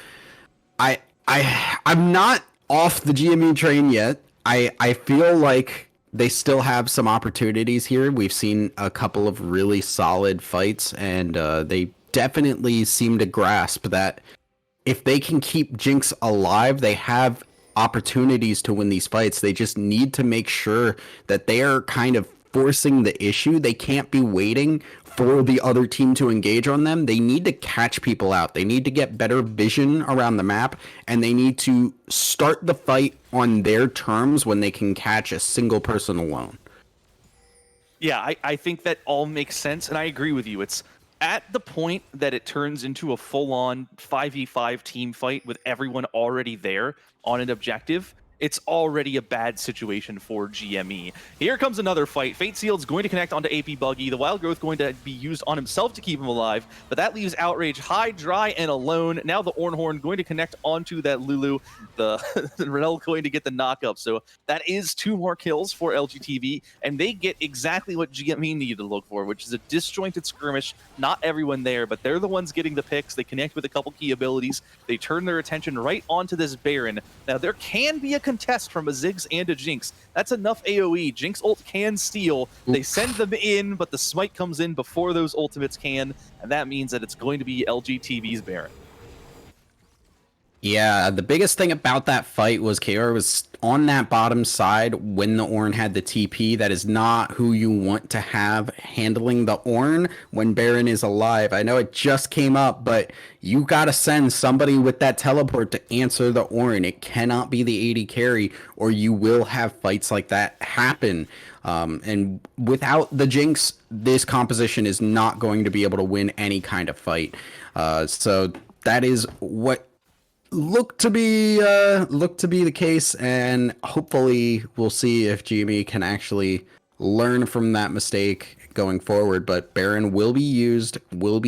I'm not off the GME train yet. I feel like they still have some opportunities here. We've seen a couple of really solid fights, and they definitely seem to grasp that if they can keep Jinx alive, they have opportunities to win these fights. They just need to make sure that they are kind of forcing the issue. They can't be waiting for the other team to engage on them. They need to catch people out. They need to get better vision around the map, and they need to start the fight on their terms when they can catch a single person alone. Yeah, I think that all makes sense, and I agree with you. It's at the point that it turns into a full-on 5v5 team fight with everyone already there on an objective. It's already a bad situation for GME. Here comes another fight. Fate Sealed's going to connect onto AP Buggy. The Wild Growth going to be used on himself to keep him alive, but that leaves Outrage high, dry, and alone. Now the Ornn Horn going to connect onto that Lulu. The Renel going to get the knock-up. So that is 2 more kills for LGTV, and they get exactly what GME needed to look for, which is a disjointed skirmish. Not everyone there, but they're the ones getting the picks. They connect with a couple key abilities. They turn their attention right onto this Baron. Now there can be a contest from a Ziggs and a Jinx. That's enough AoE. Jinx ult can steal. They send them in, but the smite comes in before those ultimates can, and that means that it's going to be LGTV's Baron. Yeah, the biggest thing about that fight was KR was on that bottom side when the Ornn had the TP. That is not who you want to have handling the Ornn when Baron is alive. I know it just came up, but you got to send somebody with that teleport to answer the Ornn. It cannot be the AD carry, or you will have fights like that happen. And without the Jinx, this composition is not going to be able to win any kind of fight. So that is what look to be the case, and hopefully we'll see if GME can actually learn from that mistake going forward. But Baron will be used, well,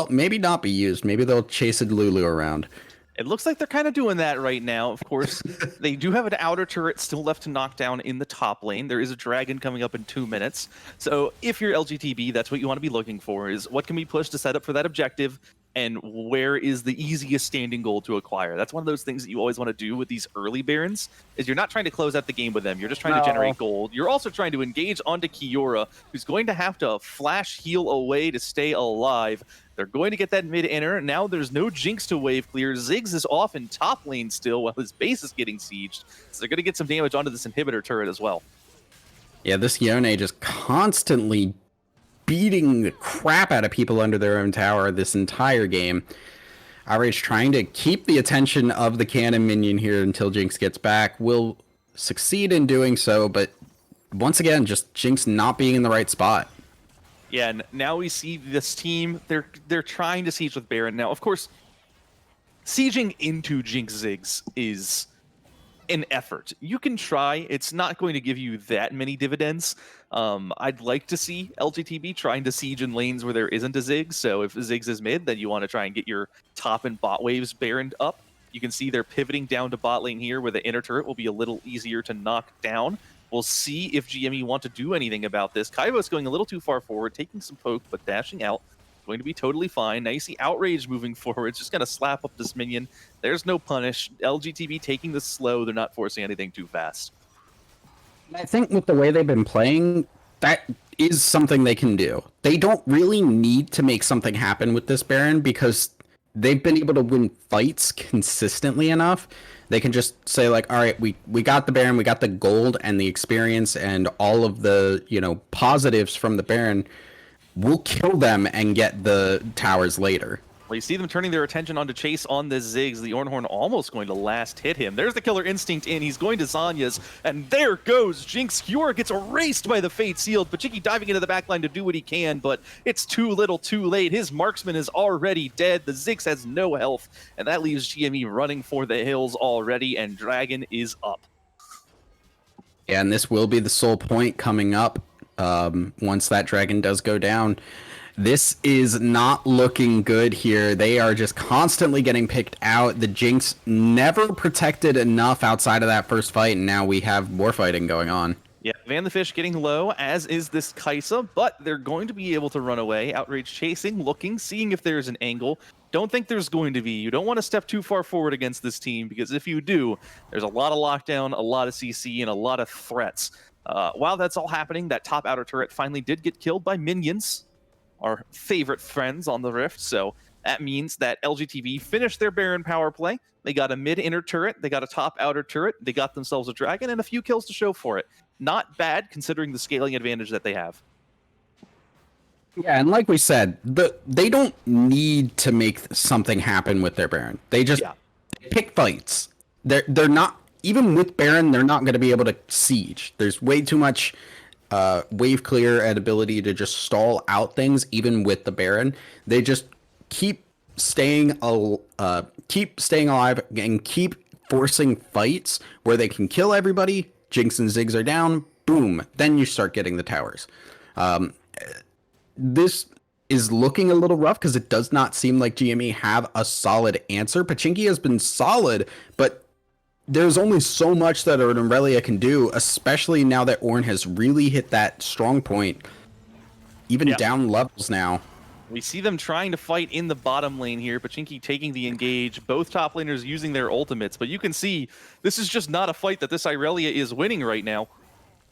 maybe not be used. Maybe they'll chase a Lulu around. It looks like they're kind of doing that right now. Of course, they do have an outer turret still left to knock down in the top lane. There is a dragon coming up in 2 minutes. So if you're LGTB, that's what you want to be looking for, is what can we push to set up for that objective, and where is the easiest standing goal to acquire. That's one of those things that you always want to do with these early Barons, is you're not trying to close out the game with them. You're just trying to generate gold. You're also trying to engage onto Kiora, who's going to have to flash heal away to stay alive. They're going to get that mid-inner. Now there's no Jinx to wave clear. Ziggs is off in top lane still while his base is getting sieged. So they're going to get some damage onto this inhibitor turret as well. Yeah, this Yone just constantly beating the crap out of people under their own tower this entire game. Outrage trying to keep the attention of the cannon minion here until Jinx gets back. Will succeed in doing so, but once again, just Jinx not being in the right spot. Yeah, and now we see this team, they're trying to siege with Baron. Now, of course, sieging into Jinx Ziggs is an effort. You can try. It's not going to give you that many dividends. I'd like to see LGTB trying to siege in lanes where there isn't a Ziggs. So if Ziggs is mid, then you want to try and get your top and bot waves Baroned up. You can see they're pivoting down to bot lane here, where the inner turret will be a little easier to knock down. We'll see if GME want to do anything about this. Kaivo's going a little too far forward, taking some poke, but dashing out. Going to be totally fine. Now you see Outrage moving forward. It's just going to slap up this minion. There's no punish. LGTB taking this slow. They're not forcing anything too fast. I think with the way they've been playing, that is something they can do. They don't really need to make something happen with this Baron because they've been able to win fights consistently enough. They can just say like, all right, we got the Baron, we got the gold and the experience and all of the, positives from the Baron. We'll kill them and get the towers later. Well, you see them turning their attention onto Chase on the Ziggs. The Ornhorn almost going to last hit him. There's the Killer Instinct in. He's going to Zanya's. And there goes Jinx. Kiora gets erased by the Fate Sealed. Pachiki diving into the backline to do what he can, but it's too little too late. His marksman is already dead. The Ziggs has no health. And that leaves GME running for the hills already. And Dragon is up. Yeah, and this will be the sole point coming up once that Dragon does go down. This is not looking good here. They are just constantly getting picked out. The Jinx never protected enough outside of that first fight, and now we have more fighting going on. Yeah, Van the Fish getting low, as is this Kaisa, but they're going to be able to run away. Outrage chasing, looking, seeing if there's an angle. Don't think there's going to be. You don't want to step too far forward against this team, because if you do, there's a lot of lockdown, a lot of CC, and a lot of threats. While that's all happening, that top outer turret finally did get killed by minions, our favorite friends on the Rift. So that means that LGTV finished their Baron power play. They got a mid-inner turret, they got a top-outer turret, they got themselves a dragon, and a few kills to show for it. Not bad, considering the scaling advantage that they have. Yeah, and like we said, they don't need to make something happen with their Baron. They just pick fights. They're not, even with Baron, they're not going to be able to siege. There's way too much wave clear and ability to just stall out things, even with the Baron. They just keep staying alive and keep forcing fights where they can kill everybody. Jinx and Ziggs are down. Boom. Then you start getting the towers. This is looking a little rough because it does not seem like GME have a solid answer. Pachinki has been solid, but there's only so much that an Aurelia can do, especially now that Ornn has really hit that strong point, even down levels now. We see them trying to fight in the bottom lane here. Pachinki taking the engage, both top laners using their ultimates, but you can see this is just not a fight that this Irelia is winning right now.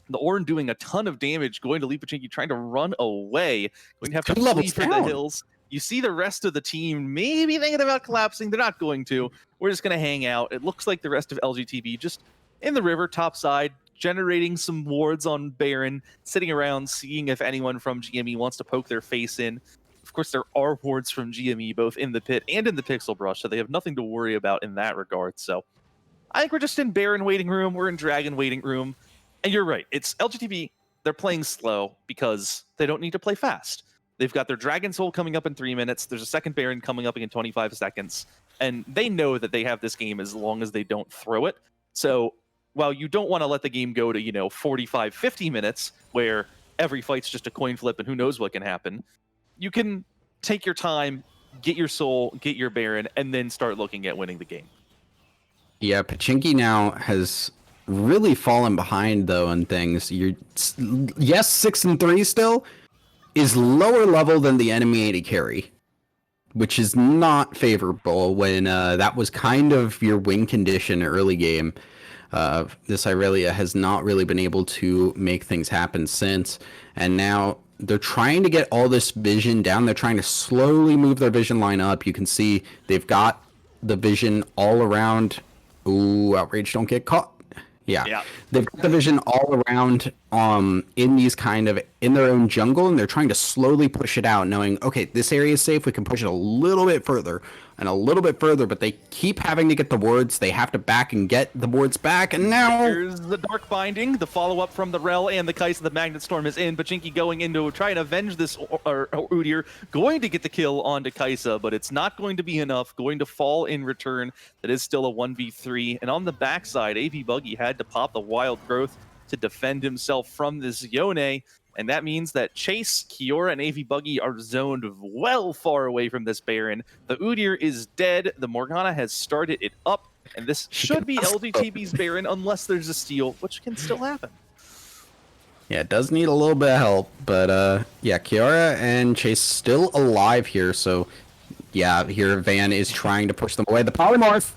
The Ornn doing a ton of damage, going to leave Pachinki trying to run away, going to have to flee for the hills. You see the rest of the team maybe thinking about collapsing. They're not going to. We're just going to hang out. It looks like the rest of LGTB just in the river, top side, generating some wards on Baron, sitting around, seeing if anyone from GME wants to poke their face in. Of course, there are wards from GME, both in the pit and in the Pixel Brush, so they have nothing to worry about in that regard. So I think we're just in Baron waiting room. We're in Dragon waiting room. And you're right. It's LGTB. They're playing slow because they don't need to play fast. They've got their Dragon Soul coming up in 3 minutes. There's a second Baron coming up in 25 seconds. and they know that they have this game as long as they don't throw it. So while you don't want to let the game go to 45, 50 minutes where every fight's just a coin flip and who knows what can happen, you can take your time, get your soul, get your Baron, and then start looking at winning the game. Yeah, Pachinki now has really fallen behind though on things. Yes, 6-3 still is lower level than the enemy AD carry, which is not favorable when that was kind of your win condition early game. This Irelia has not really been able to make things happen since, and now they're trying to get all this vision down. They're trying to slowly move their vision line up. You can see they've got the vision all around. Ooh, Outrage, don't get caught. Yeah. They've got the vision all around in these kind of in their own jungle, and they're trying to slowly push it out, knowing, okay, this area is safe, we can push it a little bit further and a little bit further, but they keep having to get the wards. They have to back and get the wards back, and now here's the Dark Binding. The follow-up from the Rel and the Kai'Sa. The Magnet Storm is in. Pachinki going in to try and avenge this Udyr. Going to get the kill onto Kai'Sa, but it's not going to be enough. Going to fall in return. That is still a 1v3. And on the backside, AV Buggy had to pop the Wild Growth to defend himself from this Yone. And that means that Chase, Kiora, and AV Buggy are zoned well far away from this Baron. The Udyr is dead. The Morgana has started it up. And this should be LGTB's Baron unless there's a steal, which can still happen. Yeah, it does need a little bit of help. But yeah, Kiora and Chase still alive here. So yeah, here Van is trying to push them away. The Polymorph!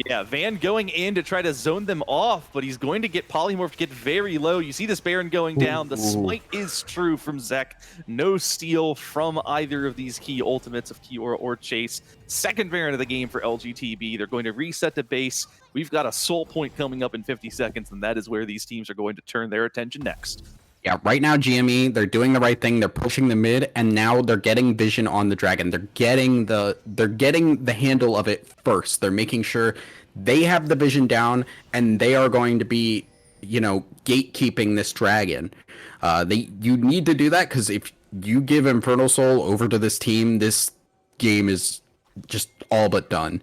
Yeah, Van going in to try to zone them off, but he's going to get Polymorph to get very low. You see this Baron going down. The smite is true from Zek. No steal from either of these key ultimates of Kiora or Chase. Second Baron of the game for LGTB. They're going to reset to base. We've got a soul point coming up in 50 seconds, and that is where these teams are going to turn their attention next. Yeah, right now GME, they're doing the right thing. They're pushing the mid, and now they're getting vision on the dragon. They're getting the handle of it first. They're making sure they have the vision down, and they are going to be, gatekeeping this dragon. You need to do that, because if you give Infernal Soul over to this team, this game is just all but done.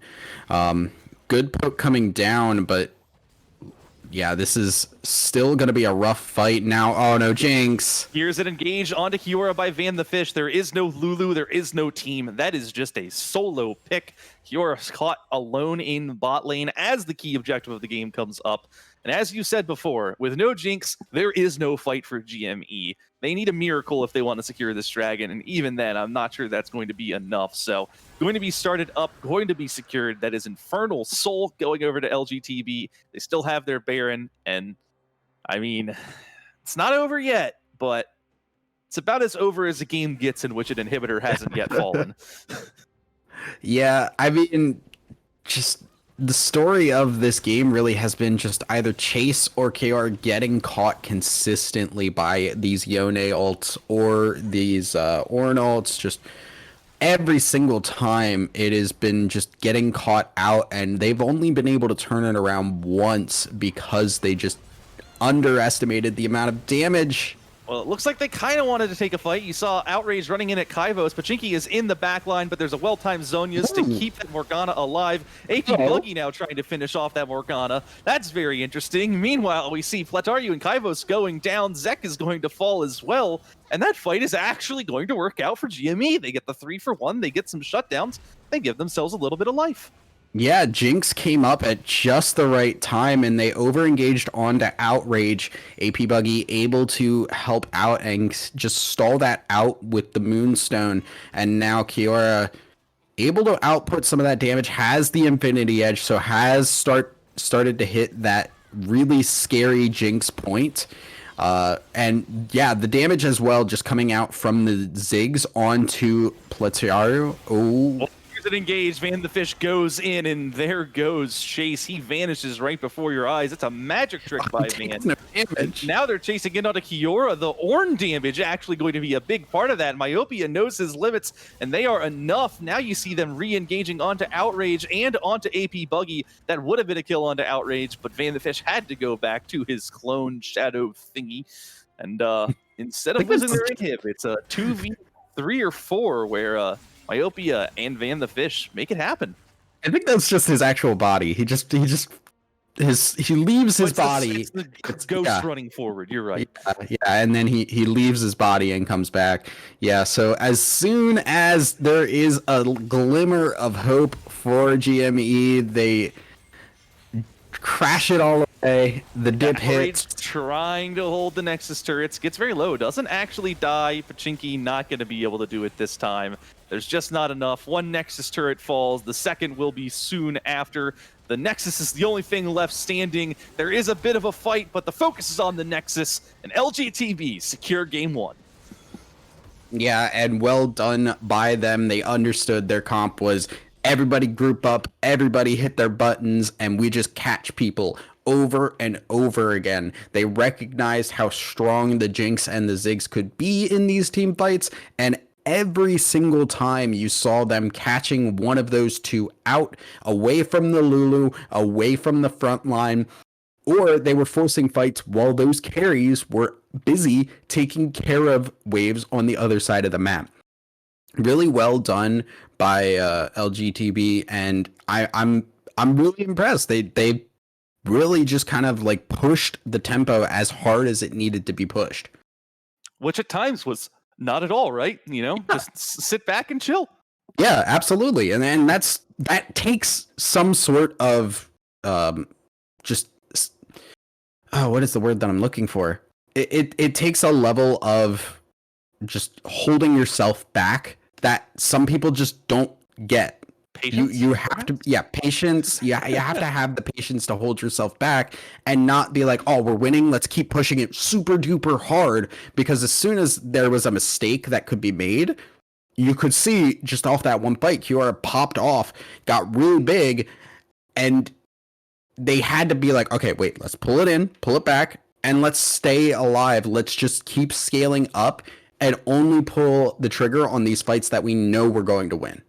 Good poke coming down, but yeah, this is still going to be a rough fight now. Oh no, Jinx. Here's an engage onto Kiora by Van the Fish. There is no Lulu. There is no team. That is just a solo pick. Kiora's caught alone in bot lane as the key objective of the game comes up. And as you said before, with no Jinx, there is no fight for GME. They need a miracle if they want to secure this dragon, and even then, I'm not sure that's going to be enough. So, going to be started up, going to be secured. That is Infernal Soul going over to LGTB. They still have their Baron, and I mean, it's not over yet, but it's about as over as a game gets in which an inhibitor hasn't yet fallen. Yeah, I mean, just the story of this game really has been just either Chase or KR getting caught consistently by these Yone ults or these Ornn ults. Just every single time it has been just getting caught out, and they've only been able to turn it around once because they just underestimated the amount of damage. Well, it looks like they kind of wanted to take a fight. You saw Outrage running in at Kaivos. Pachinki is in the back line, but there's a well-timed Zonia's to keep that Morgana alive. AP Buggy now trying to finish off that Morgana. That's very interesting. Meanwhile, we see Fletaru and Kaivos going down. Zek is going to fall as well. And that fight is actually going to work out for GME. They get the 3-for-1. They get some shutdowns. They give themselves a little bit of life. Yeah, Jinx came up at just the right time, and they over-engaged onto Outrage. AP Buggy able to help out and just stall that out with the Moonstone. And now Kiora able to output some of that damage, has the Infinity Edge, so has started to hit that really scary Jinx point. And yeah, the damage as well just coming out from the Ziggs onto Fletaru. Oh. It engaged. Van the Fish goes in, and there goes Chase. He vanishes right before your eyes. It's a magic trick by Van. No damage. Now they're chasing in onto Kiora. The Ornn damage actually going to be a big part of that. Myopia knows his limits, and they are enough. Now you see them re-engaging onto Outrage and onto AP Buggy. That would have been a kill onto Outrage, but Van the Fish had to go back to his clone shadow thingy. And instead of losing their inhib, it's a 2v3 or 4 where Myopia and Van the Fish make it happen. I think that's just his actual body. He leaves his It's the- body. it's the ghost yeah. running forward. You're right. Yeah, and then he leaves his body and comes back. Yeah, so as soon as there is a glimmer of hope for GME, they crash it all away. The dip Rage hits. trying to hold the Nexus turrets, gets very low, doesn't actually die. Pachinki not going to be able to do it this time. There's just not enough. One Nexus turret falls, the second will be soon after. The Nexus is the only thing left standing. There is a bit of a fight, but the focus is on the Nexus, and LGTB secure game 1. Yeah, and well done by them. They understood their comp was everybody group up, everybody hit their buttons, and we just catch people over and over again. They recognized how strong the Jinx and the Ziggs could be in these team fights, and every single time you saw them catching one of those two out, away from the Lulu, away from the front line, or they were forcing fights while those carries were busy taking care of waves on the other side of the map. Really well done by LGTB, and I'm really impressed. They really just kind of like pushed the tempo as hard as it needed to be pushed. Which at times was not at all, right? You know, just sit back and chill. Yeah, absolutely, and that takes some sort of just what is the word that I'm looking for? It takes a level of just holding yourself back that some people just don't get. Patience, you have to patience. You have to have the patience to hold yourself back and not be like, oh, we're winning, let's keep pushing it super duper hard, because as soon as there was a mistake that could be made, you could see just off that one fight, Kiora popped off, got really big, and they had to be like, okay, wait, let's pull it in, pull it back, and let's stay alive. Let's just keep scaling up and only pull the trigger on these fights that we know we're going to win.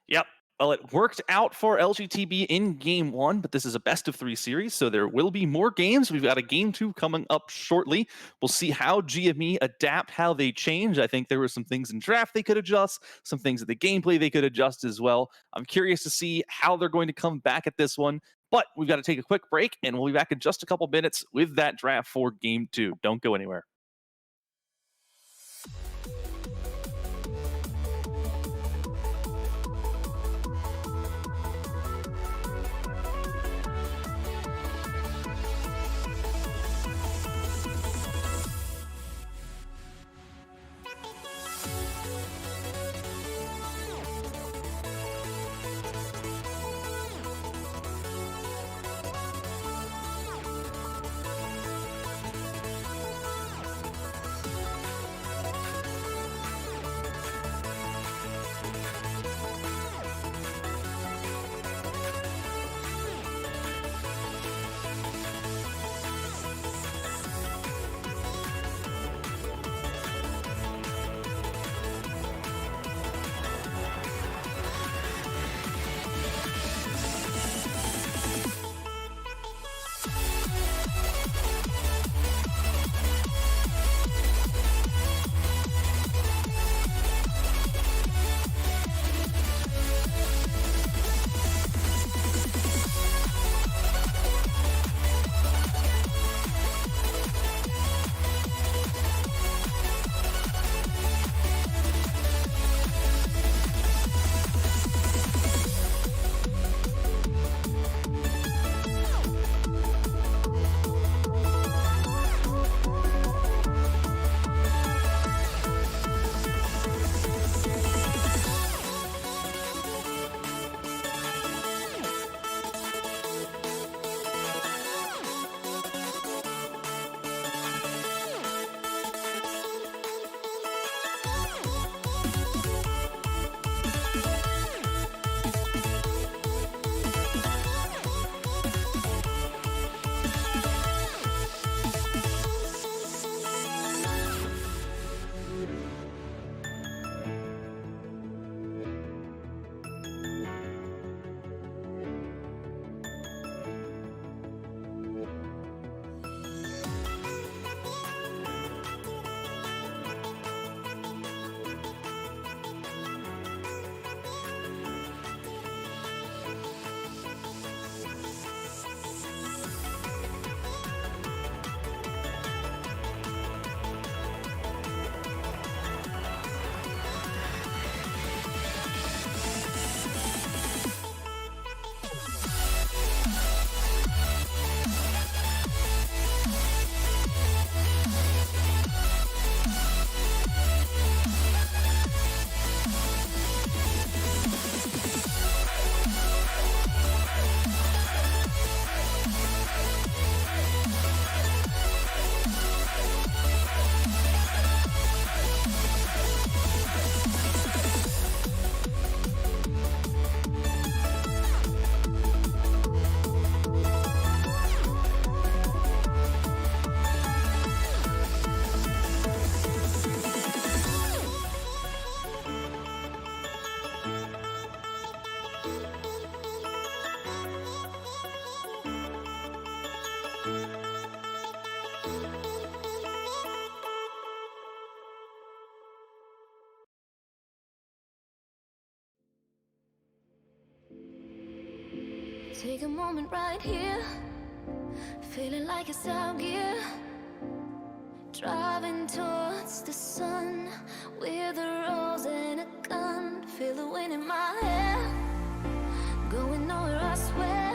Yep. Well, it worked out for LGTB in game 1, but this is a best of 3 series, so there will be more games. We've got a game 2 coming up shortly. We'll see how GME adapt, how they change. I think there were some things in draft they could adjust, some things in the gameplay they could adjust as well. I'm curious to see how they're going to come back at this one, but we've got to take a quick break, and we'll be back in just a couple minutes with that draft for game 2. Don't go anywhere. Take a moment right here, feeling like it's out gear. Driving towards the sun with a rose and a gun. Feel the wind in my hair, going nowhere I swear.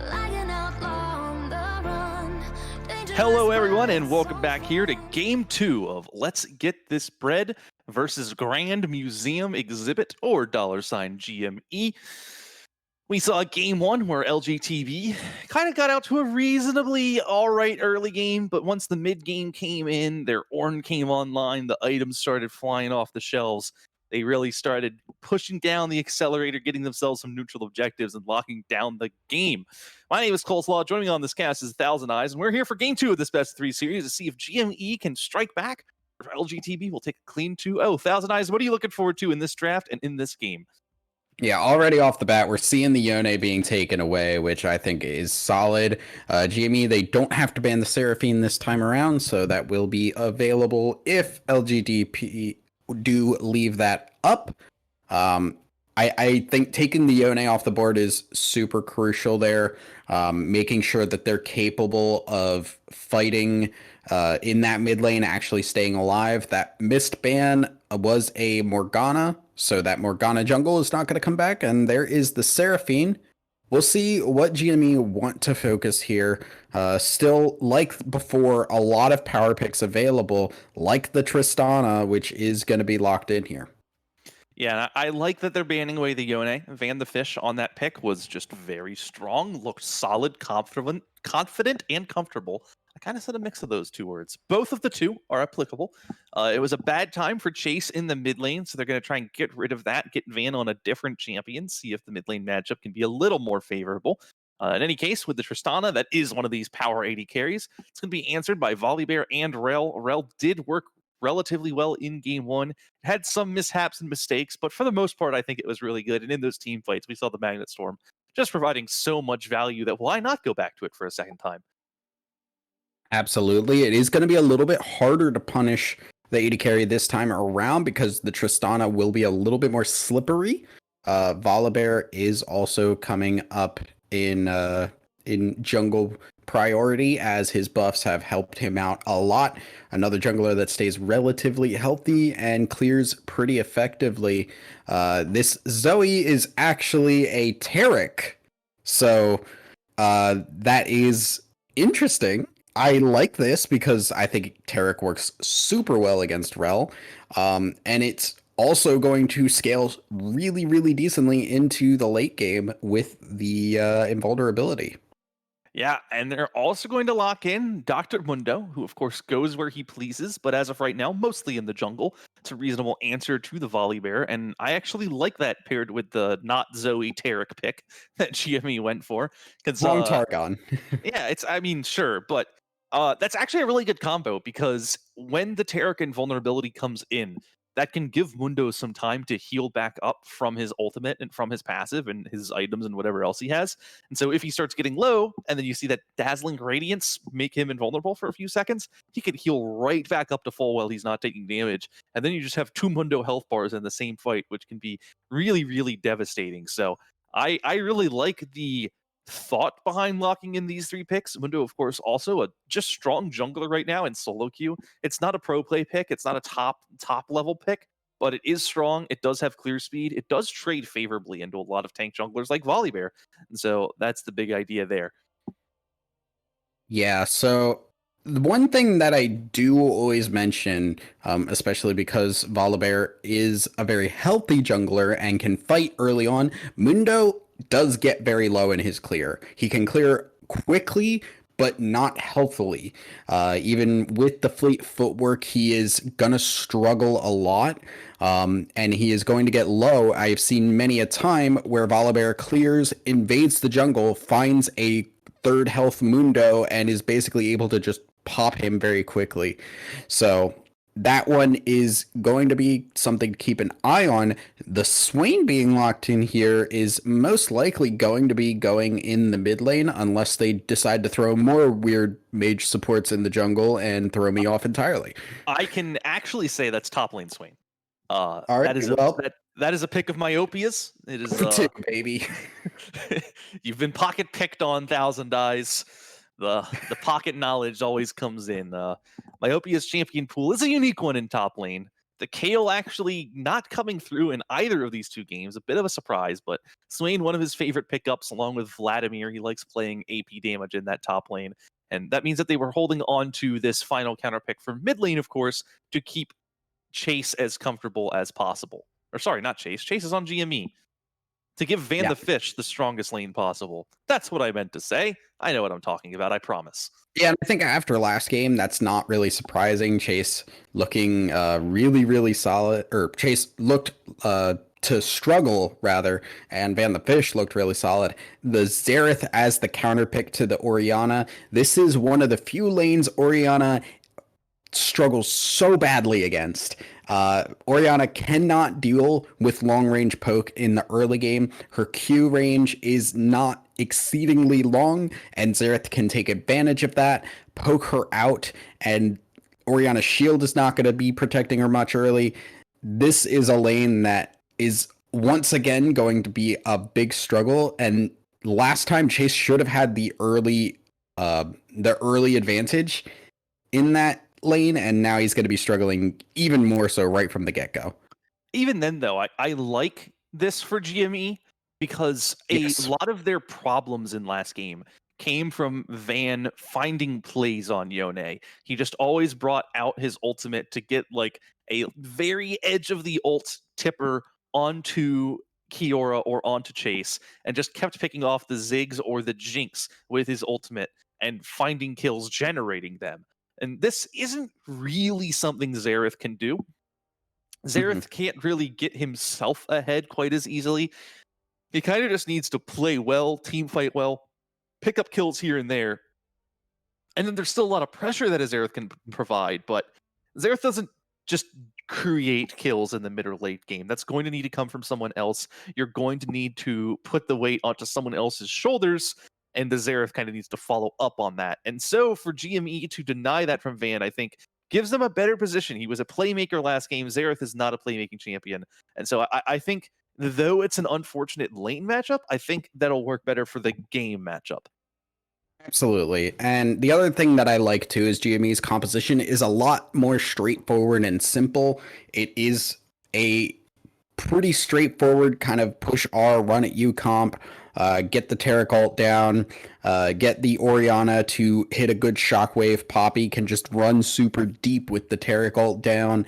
Like an outlaw on the run. Dangerous Hello, everyone, and but welcome so back here to fun. Game 2 of Let's Get This Bread versus Grand Museum Exhibit or $GME. We saw Game 1 where LGTV kind of got out to a reasonably alright early game, but once the mid-game came in, their Ornn came online, the items started flying off the shelves. They really started pushing down the accelerator, getting themselves some neutral objectives, and locking down the game. My name is Coleslaw. Joining me on this cast is Thousand Eyes, and we're here for Game 2 of this Best 3 series to see if GME can strike back, or if LGTV will take a clean 2-0. Thousand Eyes, what are you looking forward to in this draft and in this game? Yeah, already off the bat, we're seeing the Yone being taken away, which I think is solid. GME, they don't have to ban the Seraphine this time around, so that will be available if LGDP do leave that up. I think taking the Yone off the board is super crucial there, making sure that they're capable of fighting in that mid lane, actually staying alive. That missed ban was a Morgana, so that Morgana jungle is not going to come back, and there is the Seraphine. We'll see what GME want to focus here. Still, like before, a lot of power picks available, like the Tristana, which is going to be locked in here. Yeah, I like that they're banning away the Yone. Van the Fish on that pick was just very strong, looked solid, confident, and comfortable. I kind of said a mix of those two words. Both of the two are applicable. It was a bad time for Chase in the mid lane, so they're going to try and get rid of that, get Van on a different champion, see if the mid lane matchup can be a little more favorable. In any case, with the Tristana, that is one of these power 80 carries. It's going to be answered by Volibear and Rel. Rel did work relatively well in game 1, had some mishaps and mistakes, but for the most part, I think it was really good. And in those team fights, we saw the Magnet Storm just providing so much value that why not go back to it for a second time? Absolutely. It is going to be a little bit harder to punish the AD carry this time around because the Tristana will be a little bit more slippery. Volibear is also coming up in jungle priority as his buffs have helped him out a lot. Another jungler that stays relatively healthy and clears pretty effectively. This Zoe is actually a Taric, so that is interesting. I like this because I think Taric works super well against Rel, and it's also going to scale really, really decently into the late game with the invulnerability. Yeah, and they're also going to lock in Dr. Mundo, who of course goes where he pleases, but as of right now, mostly in the jungle. It's a reasonable answer to the Volibear, and I actually like that paired with the not Zoe Taric pick that GME went for. Because Wrong Targon. yeah, sure, but that's actually a really good combo because when the Taric invulnerability comes in, that can give Mundo some time to heal back up from his ultimate and from his passive and his items and whatever else he has. And so if he starts getting low, and then you see that dazzling radiance make him invulnerable for a few seconds, he can heal right back up to full while he's not taking damage. And then you just have 2 Mundo health bars in the same fight, which can be really, really devastating. So I really like the thought behind locking in these 3 picks. Mundo, of course, also a just strong jungler right now in solo queue. It's not a pro play pick. It's not a top level pick, but it is strong. It does have clear speed. It does trade favorably into a lot of tank junglers like Volibear. And so that's the big idea there. Yeah, so the one thing that I do always mention, especially because Volibear is a very healthy jungler and can fight early on, Mundo does get very low in his clear. He can clear quickly, but not healthily. Even with the fleet footwork, he is going to struggle a lot, and he is going to get low. I've seen many a time where Volibear clears, invades the jungle, finds a third health Mundo, and is basically able to just pop him very quickly. So that one is going to be something to keep an eye on. The Swain being locked in here is most likely going to be going in the mid lane unless they decide to throw more weird mage supports in the jungle and throw me off entirely. I can actually say that's top lane Swain. All right, That is a pick of Myopia's. It is too, baby. You've been pocket picked on, Thousand Eyes. The pocket knowledge always comes in. Myopia's champion pool is a unique one in top lane. The Kale actually not coming through in either of these two games, a bit of a surprise, but Swain, one of his favorite pickups, along with Vladimir. He likes playing AP damage in that top lane. And that means that they were holding on to this final counter pick for mid lane, of course, to keep Chase as comfortable as possible. Or sorry, not Chase. Chase is on GME. To give Van Yeah. the Fish the strongest lane possible. That's what I meant to say. I know what I'm talking about, I promise. Yeah, and I think after last game, that's not really surprising. Chase looking really, really solid, or Chase looked to struggle rather, and Van the Fish looked really solid. The Xerath as the counter pick to the Orianna. This is one of the few lanes Orianna struggles so badly against. Orianna cannot deal with long range poke in the early game. Her Q range is not exceedingly long, and Xerath can take advantage of that, poke her out, and Orianna's shield is not going to be protecting her much early. This is a lane that is once again going to be a big struggle, and last time Chase should have had the early advantage in that lane, and now he's going to be struggling even more so right from the get-go. Even then, though, I like this for GME because Yes. a lot of their problems in last game came from Van finding plays on Yone. He just always brought out his ultimate to get like a very edge of the ult tipper onto Kiora or onto Chase, and just kept picking off the Ziggs or the Jinx with his ultimate and finding kills, generating them. And this isn't really something Xerath can do. Xerath can't really get himself ahead quite as easily. He kind of just needs to play well, team fight well, pick up kills here and there. And then there's still a lot of pressure that a Xerath can provide, but Xerath doesn't just create kills in the mid or late game. That's going to need to come from someone else. You're going to need to put the weight onto someone else's shoulders, and the Xerath kind of needs to follow up on that. And so for GME to deny that from Van, I think gives them a better position. He was a playmaker last game. Xerath is not a playmaking champion. And so I think, though it's an unfortunate lane matchup, I think that'll work better for the game matchup. Absolutely. And the other thing that I like too is GME's composition is a lot more straightforward and simple. It is a pretty straightforward kind of push R, run at you comp, get the Taric ult down, get the Orianna to hit a good shockwave. Poppy can just run super deep with the Taric ult down.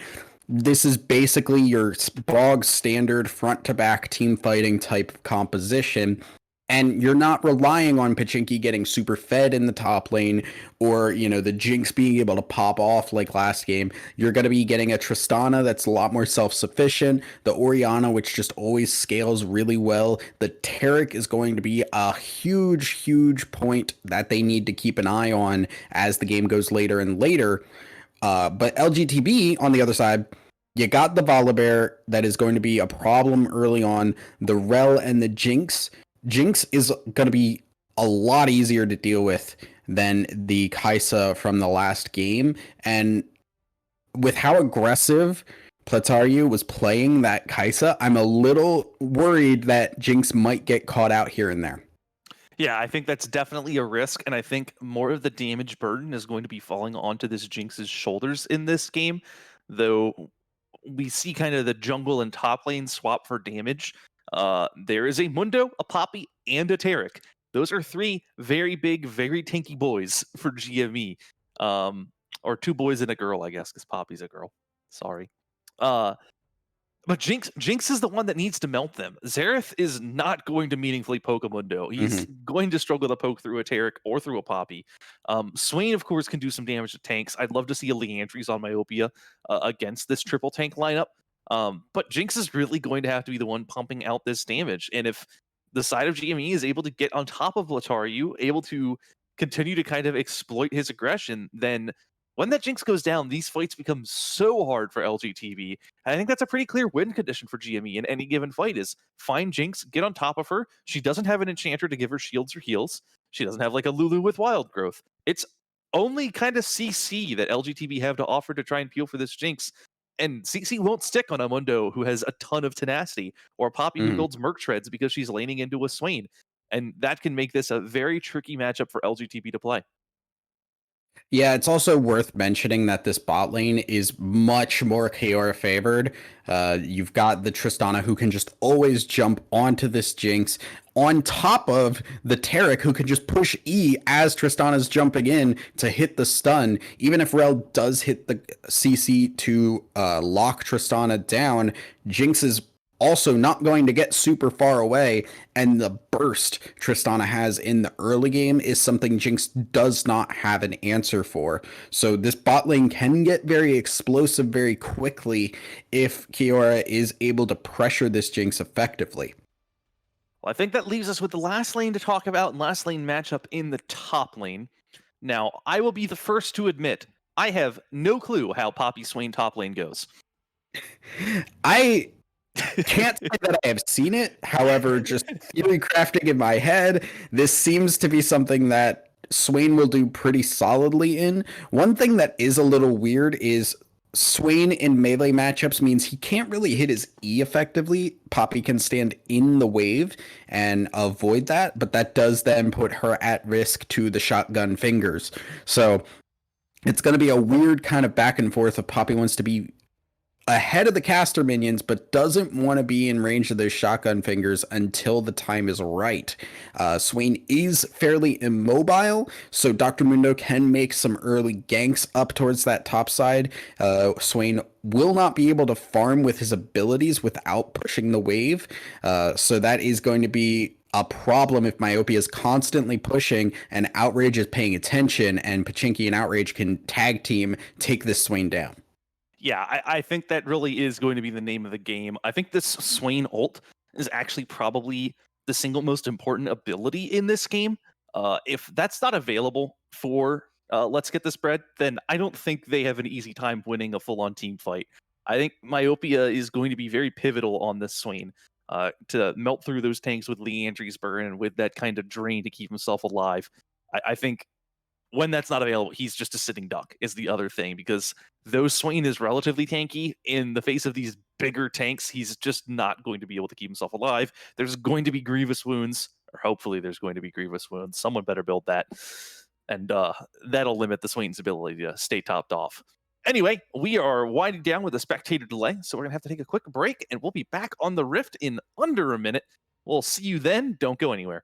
This is basically your bog standard front to back team fighting type composition. And you're not relying on Pachinki getting super fed in the top lane or, you know, the Jinx being able to pop off like last game. You're going to be getting a Tristana that's a lot more self-sufficient. The Orianna, which just always scales really well. The Taric is going to be a huge, huge point that they need to keep an eye on as the game goes later and later. But LGTB, on the other side, you got the Volibear that is going to be a problem early on. The Rel and the Jinx is going to be a lot easier to deal with than the Kaisa from the last game. And with how aggressive Plataru was playing that Kaisa, I'm a little worried that Jinx might get caught out here and there. Yeah, I think that's definitely a risk, and I think more of the damage burden is going to be falling onto this Jinx's shoulders in this game, though we see kind of the jungle and top lane swap for damage. There is a Mundo, a Poppy, and a Taric. Those are three very big, very tanky boys for GME. Or two boys and a girl, I guess, because Poppy's a girl. Sorry. But Jinx is the one that needs to melt them. Xerath is not going to meaningfully poke a Mundo. He's going to struggle to poke through a Taric or through a Poppy. Swain, of course, can do some damage to tanks. I'd love to see a Leandries on Myopia against this triple tank lineup. But Jinx is really going to have to be the one pumping out this damage. And if the side of GME is able to get on top of Lataru, able to continue to kind of exploit his aggression, then when that Jinx goes down, these fights become so hard for LGTB. I think that's a pretty clear win condition for GME in any given fight is find Jinx, get on top of her. She doesn't have an enchanter to give her shields or heals. She doesn't have like a Lulu with wild growth. It's only kind of CC that LGTB have to offer to try and peel for this Jinx. And CC won't stick on a Mundo who has a ton of tenacity, or Poppy who Mhm. builds Merc Shreds because she's laning into a Swain. And that can make this a very tricky matchup for LGTB to play. Yeah, it's also worth mentioning that this bot lane is much more Kaora favored. You've got the Tristana who can just always jump onto this Jinx, on top of the Taric who can just push E as Tristana's jumping in to hit the stun. Even if Rel does hit the CC to lock Tristana down, Jinx is also not going to get super far away, and the burst Tristana has in the early game is something Jinx does not have an answer for. So this bot lane can get very explosive very quickly if Kiora is able to pressure this Jinx effectively. Well, I think that leaves us with the last lane to talk about, and last lane matchup in the top lane. Now, I will be the first to admit, I have no clue how Poppy Swain top lane goes. I can't say that I have seen it. However, just theory crafting in my head, this seems to be something that Swain will do pretty solidly in. One thing that is a little weird is Swain in melee matchups means he can't really hit his E effectively. Poppy can stand in the wave and avoid that, but that does then put her at risk to the shotgun fingers. So it's going to be a weird kind of back and forth if Poppy wants to be ahead of the caster minions, but doesn't want to be in range of those shotgun fingers until the time is right. Swain is fairly immobile, so Dr. Mundo can make some early ganks up towards that top side. Swain will not be able to farm with his abilities without pushing the wave, so that is going to be a problem if Myopia is constantly pushing and Outrage is paying attention, and Pachinki and Outrage can tag team take this Swain down. Yeah, I think that really is going to be the name of the game. I think this Swain ult is actually probably the single most important ability in this game. If that's not available for Let's Get This Bread, then I don't think they have an easy time winning a full-on team fight. I think Myopia is going to be very pivotal on this Swain to melt through those tanks with Leandri's burn and with that kind of drain to keep himself alive. I think when that's not available, he's just a sitting duck is the other thing, because though Swain is relatively tanky, in the face of these bigger tanks, he's just not going to be able to keep himself alive. There's going to be grievous wounds, or hopefully there's going to be grievous wounds. Someone better build that. And that'll limit the Swain's ability to stay topped off. Anyway, we are winding down with a spectator delay, so we're going to have to take a quick break, and we'll be back on the Rift in under a minute. We'll see you then. Don't go anywhere.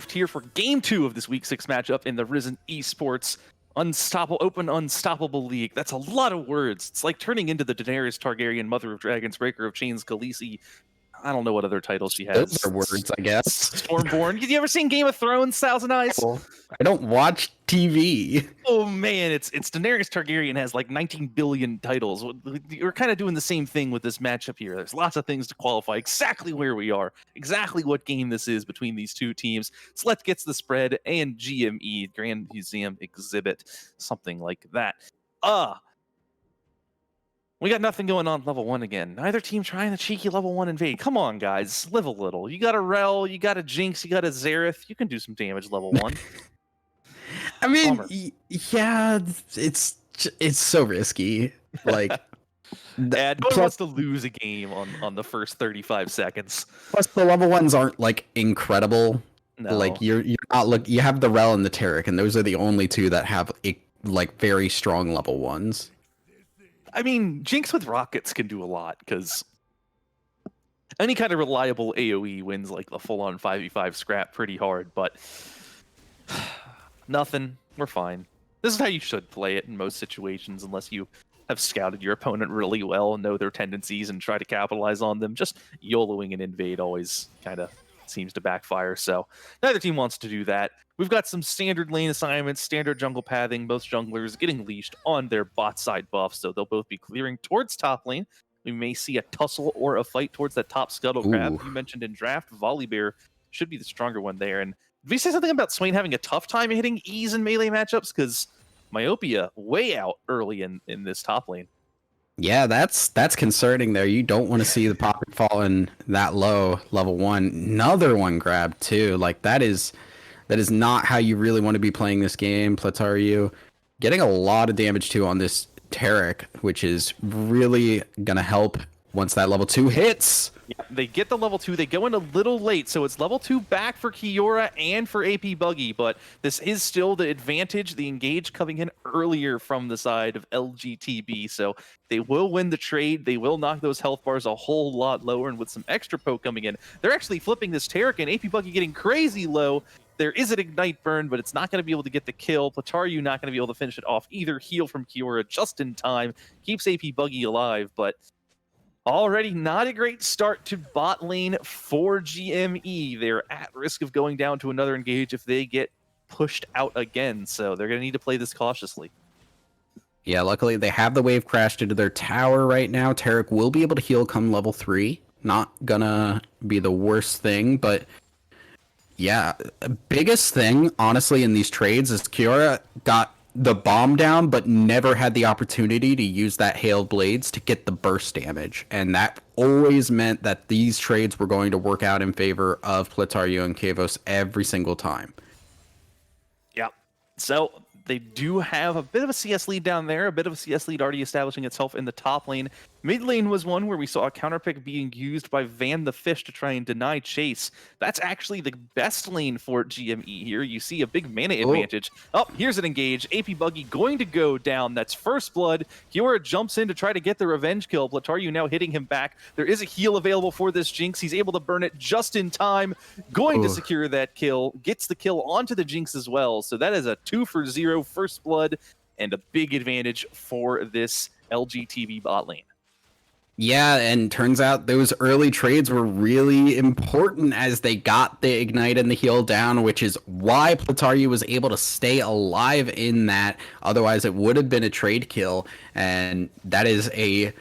Drift here for Game 2 of this Week 6 matchup in the Risen Esports Unstoppable League. That's a lot of words. It's like turning into the Daenerys Targaryen, Mother of Dragons, Breaker of Chains, Khaleesi. I don't know what other titles she has. Those are words, I guess. Stormborn. You ever seen Game of Thrones, Thousand Eyes? I don't watch TV. Oh man, it's Daenerys Targaryen has like 19 billion titles. We're kind of doing the same thing with this matchup here. There's lots of things to qualify exactly where we are, exactly what game this is between these two teams. Select gets the spread and GME, Grand Museum Exhibit, something like that. We got nothing going on level 1 again. Neither team trying the cheeky level 1 invade. Come on, guys. Live a little. You got a Rel, you got a Jinx, you got a Xerath. You can do some damage level 1. I mean, yeah, it's so risky. Like, no one wants to lose a game on the first 35 seconds. Plus, the level 1s aren't, like, incredible. No. Like, you're not you have the Rel and the Taric, and those are the only two that have, like, very strong level 1s. I mean, Jinx with rockets can do a lot, because any kind of reliable AoE wins like the full-on 5v5 scrap pretty hard, but nothing. We're fine. This is how you should play it in most situations, unless you have scouted your opponent really well and know their tendencies and try to capitalize on them. Just YOLOing an invade always kind of seems to backfire, so neither team wants to do that. We've got some standard lane assignments, standard jungle pathing, most junglers getting leashed on their bot side buff, so they'll both be clearing towards top lane. We may see a tussle or a fight towards that top scuttle crab. You mentioned in draft, Volibear should be the stronger one there. And did we say something about Swain having a tough time hitting E's in melee matchups? Because Myopia way out early in this top lane. Yeah, that's concerning there. You don't want to see the popping falling that low, level 1. Another one grab too. Like, that is not how you really want to be playing this game. Plataru getting a lot of damage too on this Taric, which is really gonna help once that level 2 hits. Yeah, they get the level 2. They go in a little late, so it's level 2 back for Kiora and for AP Buggy, but this is still the advantage, the engage coming in earlier from the side of LGTB, so they will win the trade. They will knock those health bars a whole lot lower, and with some extra poke coming in, they're actually flipping this Taric, and AP Buggy getting crazy low. There is an Ignite burn, but it's not going to be able to get the kill. Plataru not going to be able to finish it off either. Heal from Kiora just in time. Keeps AP Buggy alive, but already not a great start to bot lane for GME. They're at risk of going down to another engage if they get pushed out again, so they're going to need to play this cautiously. Yeah, luckily they have the wave crashed into their tower right now. Taric will be able to heal come level 3. Not gonna be the worst thing, but yeah, biggest thing, honestly, in these trades is Kiora got the bomb down, but never had the opportunity to use that Hail Blades to get the burst damage. And that always meant that these trades were going to work out in favor of Plataru and Kavos every single time. Yeah. So they do have a bit of a CS lead down there, a bit of a CS lead already establishing itself in the top lane. Mid lane was one where we saw a counter pick being used by Van the Fish to try and deny chase. That's actually the best lane for GME here. You see a big mana advantage. Oh, here's an engage. AP Buggy going to go down. That's first blood. Kiora jumps in to try to get the revenge kill. Plataru now hitting him back. There is a heal available for this Jinx. He's able to burn it just in time. Going to secure that kill. Gets the kill onto the Jinx as well. So that is a 2-for-0 first blood and a big advantage for this LGTB bot lane. Yeah, and turns out those early trades were really important as they got the Ignite and the heal down, which is why Plataru was able to stay alive in that. Otherwise, it would have been a trade kill, and that is a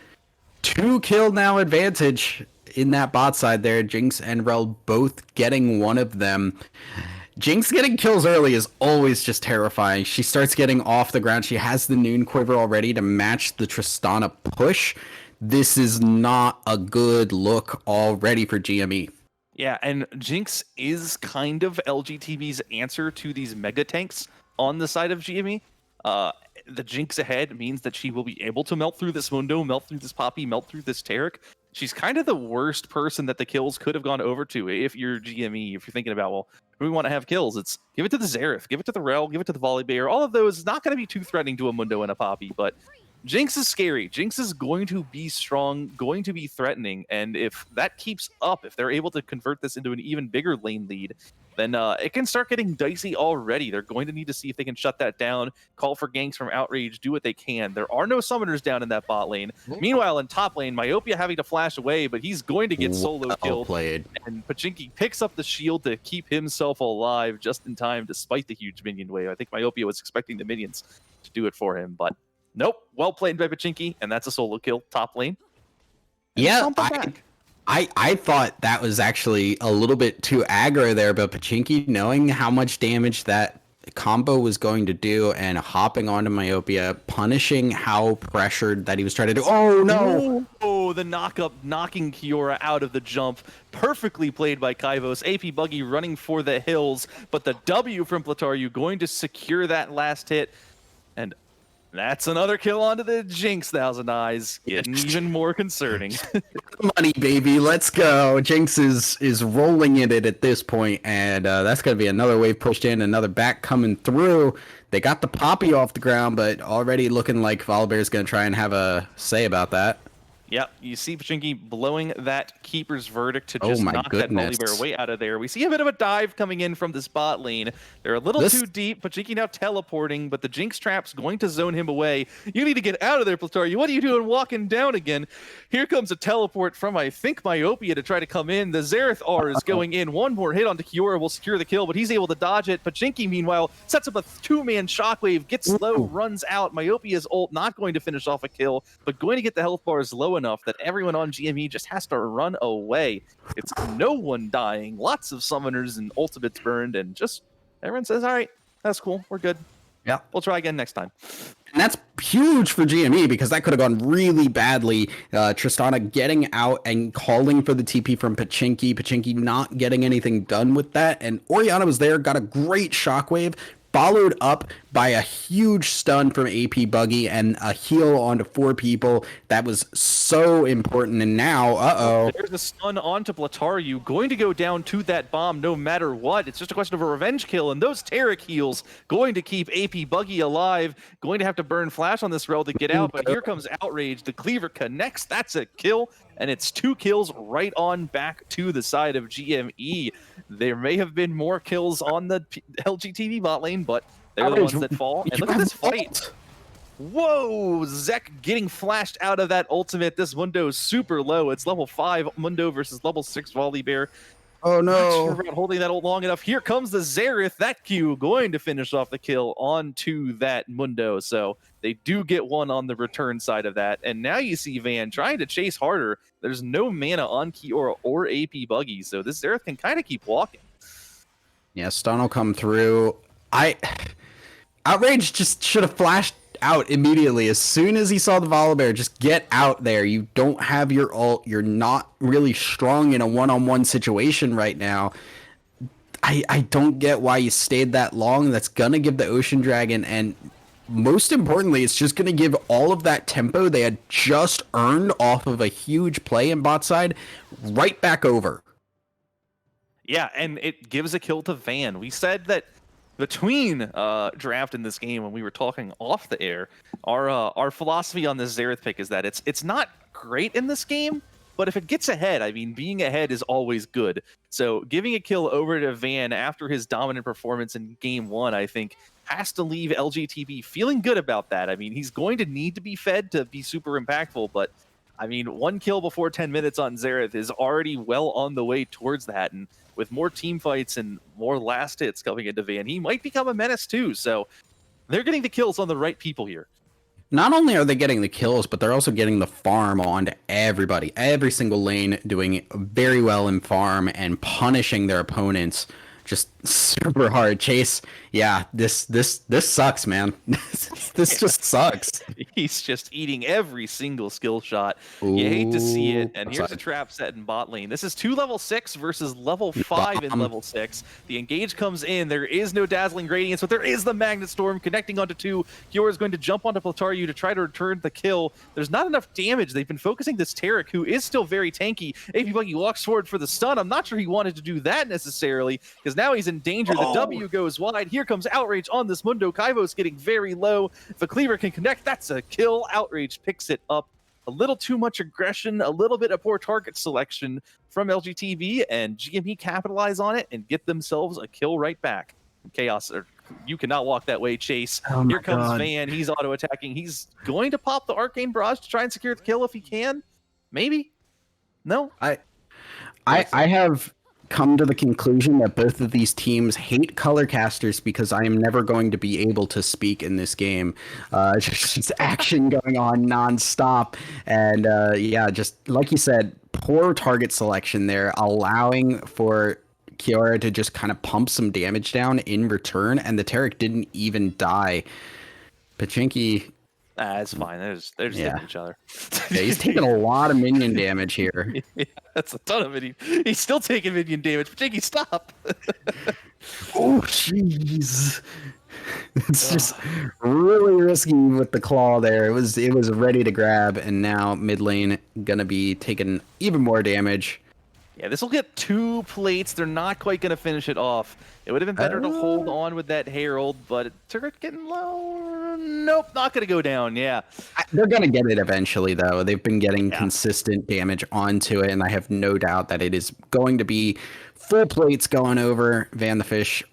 2-kill now advantage in that bot side there. Jinx and Rel both getting one of them. Jinx getting kills early is always just terrifying. She starts getting off the ground. She has the Noon Quiver already to match the Tristana push. This is not a good look already for GME. Yeah, and Jinx is kind of LGTB's answer to these mega tanks on the side of GME. The Jinx ahead means that she will be able to melt through this Mundo, melt through this Poppy, melt through this Taric. She's kind of the worst person that the kills could have gone over to if you're GME, if you're thinking about, well, who we want to have kills. It's give it to the Xerath, give it to the Rel, give it to the Volibear. All of those is not going to be too threatening to a Mundo and a Poppy, but Jinx is scary. Jinx is going to be strong, going to be threatening, and if that keeps up, if they're able to convert this into an even bigger lane lead, then it can start getting dicey already. They're going to need to see if they can shut that down, call for ganks from Outrage, do what they can. There are no summoners down in that bot lane. Meanwhile, in top lane, Myopia having to flash away, but he's going to get solo killed. Played. And Pachinki picks up the shield to keep himself alive just in time, despite the huge minion wave. I think Myopia was expecting the minions to do it for him, but nope. Well played by Pachinki, and that's a solo kill top lane. And Yeah, I thought that was actually a little bit too aggro there, but Pachinki, knowing how much damage that combo was going to do and hopping onto Myopia, punishing how pressured that he was trying to do. Oh, no! Oh, the knocking Kiora out of the jump. Perfectly played by Kaivos. AP Buggy running for the hills, but the W from Plataru going to secure that last hit. And that's another kill onto the Jinx, Thousand Eyes. Getting even more concerning. Money, baby, let's go. Jinx is rolling in it at this point, and that's going to be another wave pushed in, another back coming through. They got the Poppy off the ground, but already looking like Volibear's going to try and have a say about that. Yep, you see Pachinki blowing that Keeper's Verdict to just knock that Volibear way out of there. We see a bit of a dive coming in from this bot lane. They're a little too deep. Pachinki now teleporting, but the Jinx trap's going to zone him away. You need to get out of there, Plataru. What are you doing walking down again? Here comes a teleport from, I think, Myopia to try to come in. The Xerath R is going in. One more hit onto Kiora will secure the kill, but he's able to dodge it. Pachinki, meanwhile, sets up a two-man shockwave, gets low, runs out. Myopia's ult not going to finish off a kill, but going to get the health bars low enough that everyone on GME just has to run away. It's no one dying, lots of summoners and ultimates burned, and just everyone says, all right, that's cool, we're good. Yeah, we'll try again next time. And that's huge for GME because that could have gone really badly. Tristana getting out and calling for the TP from Pachinki. Pachinki not getting anything done with that. And Orianna was there, got a great shockwave, followed up by a huge stun from AP Buggy and a heal onto 4 people. That was so important. And now, there's a stun onto Plataru, going to go down to that bomb no matter what. It's just a question of a revenge kill, and those Taric heals going to keep AP Buggy alive. Going to have to burn Flash on this rel to get out, but here comes Outrage. The Cleaver connects. That's a kill, and it's 2 kills right on back to the side of GME. There may have been more kills on the LGTV bot lane, but they're the ones that fall. And look at this fight. Whoa! Zek getting flashed out of that ultimate. This Mundo is super low. It's level 5 Mundo versus level 6 Volibear. Oh no! Not sure about holding that ult long enough. Here comes the Xerath. That Q going to finish off the kill onto that Mundo. So they do get one on the return side of that. And now you see Van trying to chase harder. There's no mana on Kiora or AP Buggy, so this Xerath can kind of keep walking. Yeah, stun will come through. Outrage just should have flashed out immediately as soon as he saw the Volibear. Just get out there. You don't have your ult. You're not really strong in a one-on-one situation right now. I don't get why you stayed that long. That's gonna give the Ocean Dragon, and most importantly, it's just gonna give all of that tempo they had just earned off of a huge play in bot side right back over. Yeah, and it gives a kill to Van. We said that between draft and this game, when we were talking off the air, our philosophy on this Xerath pick is that it's not great in this game, but if it gets ahead, I mean, being ahead is always good. So giving a kill over to Van after his dominant performance in game 1, I think, has to leave LGTB feeling good about that. I mean, he's going to need to be fed to be super impactful, but I mean, 1 kill before 10 minutes on Xerath is already well on the way towards that, and with more team fights and more last hits coming into Van, he might become a menace too. So they're getting the kills on the right people here. Not only are they getting the kills, but they're also getting the farm onto everybody. Every single lane doing very well in farm and punishing their opponents just super hard. Chase, yeah, this sucks, man. This just sucks. He's just eating every single skill shot. You hate to see it. And here's a trap set in bot lane. This is 2 level 6 versus level 5 in level 6. The engage comes in. There is no dazzling gradients, but there is the magnet storm connecting onto 2. Kiora is going to jump onto Plataru to try to return the kill. There's not enough damage. They've been focusing this Taric, who is still very tanky. AP Buggy walks forward for the stun. I'm not sure he wanted to do that necessarily, because Now he's in danger. The W goes wide. Here comes Outrage on this Mundo. Kaivo's getting very low. If a cleaver can connect, that's a kill. Outrage picks it up. A little too much aggression, a little bit of poor target selection from LGTV, and GME capitalize on it and get themselves a kill right back. Chaos, you cannot walk that way, Chase. Here comes Van. He's auto-attacking. He's going to pop the Arcane Barrage to try and secure the kill if he can. Maybe. No. I have come to the conclusion that both of these teams hate color casters because I am never going to be able to speak in this game. Just action going on nonstop. And yeah, just like you said, poor target selection there, allowing for Kiora to just kind of pump some damage down in return, and the Taric didn't even die. Pachinki... it's fine. They're just hitting each other. Yeah, he's taking a lot of minion damage here. Yeah, that's a ton of minion. He's still taking minion damage. Pachinki, stop! Oh, jeez. It's just really risky with the claw there. It was ready to grab, and now mid lane gonna be taking even more damage. Yeah, this will get 2 plates. They're not quite going to finish it off. It would have been better to hold on with that Herald, but turret getting low. Nope, not going to go down. Yeah. They're going to get it eventually, though. They've been getting consistent damage onto it, and I have no doubt that it is going to be full plates going over. Van the Fish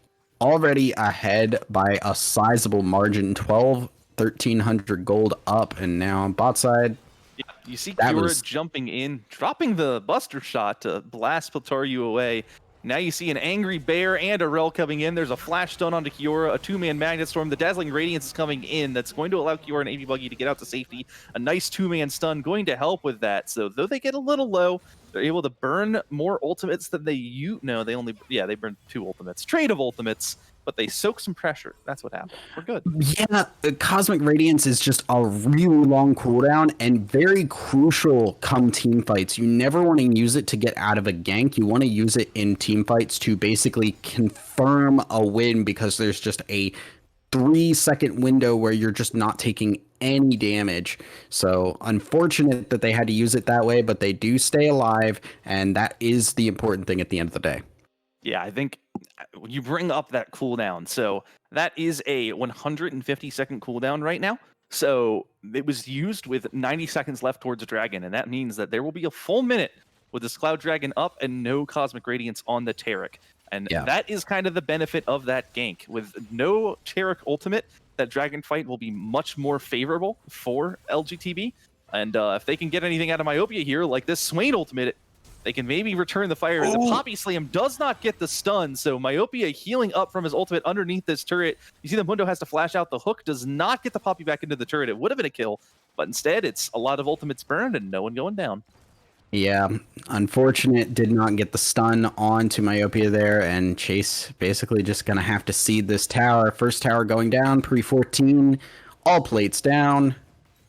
already ahead by a sizable margin, 1,300 gold up, and now on bot side. Yeah, you see Kiora jumping in, dropping the Buster Shot to blast Plataru away. Now you see an Angry Bear and a Rel coming in. There's a Flash Stun onto Kiora, a 2-man Magnet Storm. The Dazzling Radiance is coming in. That's going to allow Kiora and AV Buggy to get out to safety. A nice 2-man stun going to help with that. So though they get a little low, they're able to burn more ultimates than they they burned 2 ultimates. Trade of ultimates. But they soak some pressure. That's what happened. We're good. Yeah, Cosmic Radiance is just a really long cooldown and very crucial come team fights. You never want to use it to get out of a gank. You want to use it in team fights to basically confirm a win because there's just a 3-second window where you're just not taking any damage. So unfortunate that they had to use it that way, but they do stay alive, and that is the important thing at the end of the day. Yeah, I think when you bring up that cooldown, so that is a 150-second cooldown right now. So it was used with 90 seconds left towards a dragon, and that means that there will be a full minute with this Cloud Dragon up and no Cosmic Radiance on the Taric. And that is kind of the benefit of that gank. With no Taric ultimate, that dragon fight will be much more favorable for LGTB. And if they can get anything out of Myopia here, like this Swain ultimate, they can maybe return the fire. The Poppy Slam does not get the stun, so Myopia healing up from his ultimate underneath this turret. You see the Mundo has to flash out. The hook does not get the Poppy back into the turret. It would have been a kill, but instead it's a lot of ultimates burned and no one going down. Yeah, unfortunate, did not get the stun onto Myopia there, and Chase basically just going to have to cede this tower. First tower going down, pre-14, all plates down,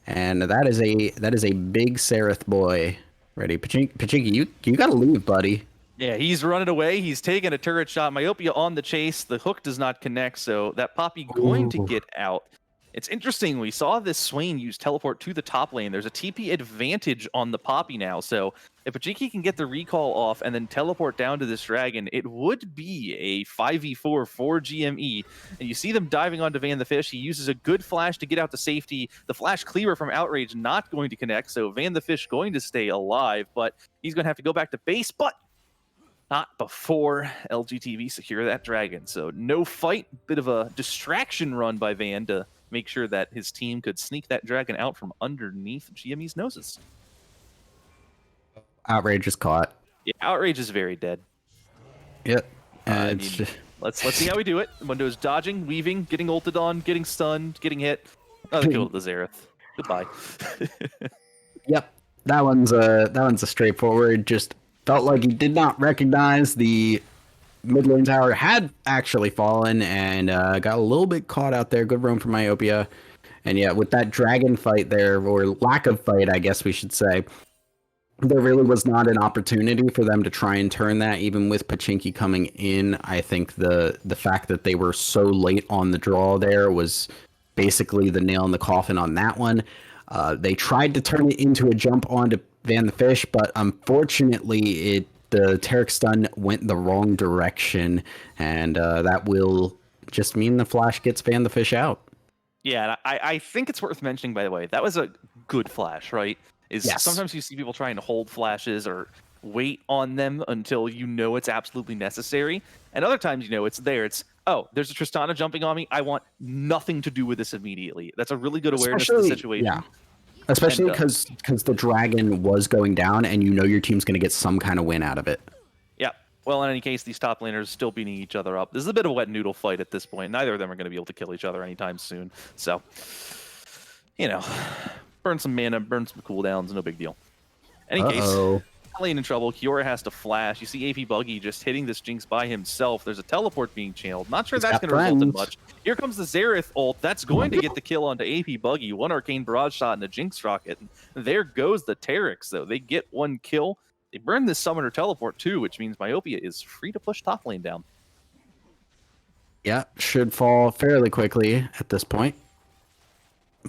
and that is a big Seraph boy. Ready, Pachinki, you gotta leave, buddy. Yeah, he's running away. He's taking a turret shot. Myopia on the chase. The hook does not connect, so that Poppy going to get out. It's interesting. We saw this Swain use teleport to the top lane. There's a TP advantage on the Poppy now, so if Pachinki can get the recall off and then teleport down to this dragon, it would be a 5v4 for GME. And you see them diving onto Van the Fish. He uses a good flash to get out to safety. The flash cleaver from Outrage not going to connect, so Van the Fish going to stay alive, but he's going to have to go back to base, but not before LGTV secure that dragon. So no fight, bit of a distraction run by Van to make sure that his team could sneak that dragon out from underneath GME's noses. Outrage is caught. Yeah, Outrage is very dead. Yep. Let's see how we do it. Mundo's dodging, weaving, getting ulted on, getting stunned, getting hit. Oh, they killed the Xerath. Goodbye. Yep. That one's a straightforward. Just felt like he did not recognize the mid lane tower had actually fallen and got a little bit caught out there. Good roam from Myopia. And yeah, with that dragon fight there, or lack of fight, I guess we should say, there really was not an opportunity for them to try and turn that, even with Pachinki coming in. I think the fact that they were so late on the draw there was basically the nail in the coffin on that one. They tried to turn it into a jump onto Van the Fish, but unfortunately the Taric stun went the wrong direction, and that will just mean the Flash gets Fan the Fish out. Yeah, and I think it's worth mentioning, by the way, that was a good flash, right? Yes. Sometimes you see people trying to hold flashes or wait on them until you know it's absolutely necessary. And other times, you know, it's there. It's, oh, there's a Tristana jumping on me. I want nothing to do with this immediately. That's a really good awareness of the situation. Yeah. Especially because the dragon was going down, and you know your team's going to get some kind of win out of it. Yeah. Well, in any case, these top laners still beating each other up. This is a bit of a wet noodle fight at this point. Neither of them are going to be able to kill each other anytime soon. So, you know, burn some mana, burn some cooldowns, no big deal. Any case, lane in trouble. Kiora has to flash. You see AP Buggy just hitting this Jinx by himself. There's a teleport being channeled. Not sure that's going to result in much. Here comes the Xerath ult. That's going to get the kill onto AP Buggy. One Arcane Barrage shot and a Jinx rocket. And there goes the Tarics, though. They get one kill. They burn this Summoner teleport, too, which means Myopia is free to push top lane down. Yeah, should fall fairly quickly at this point.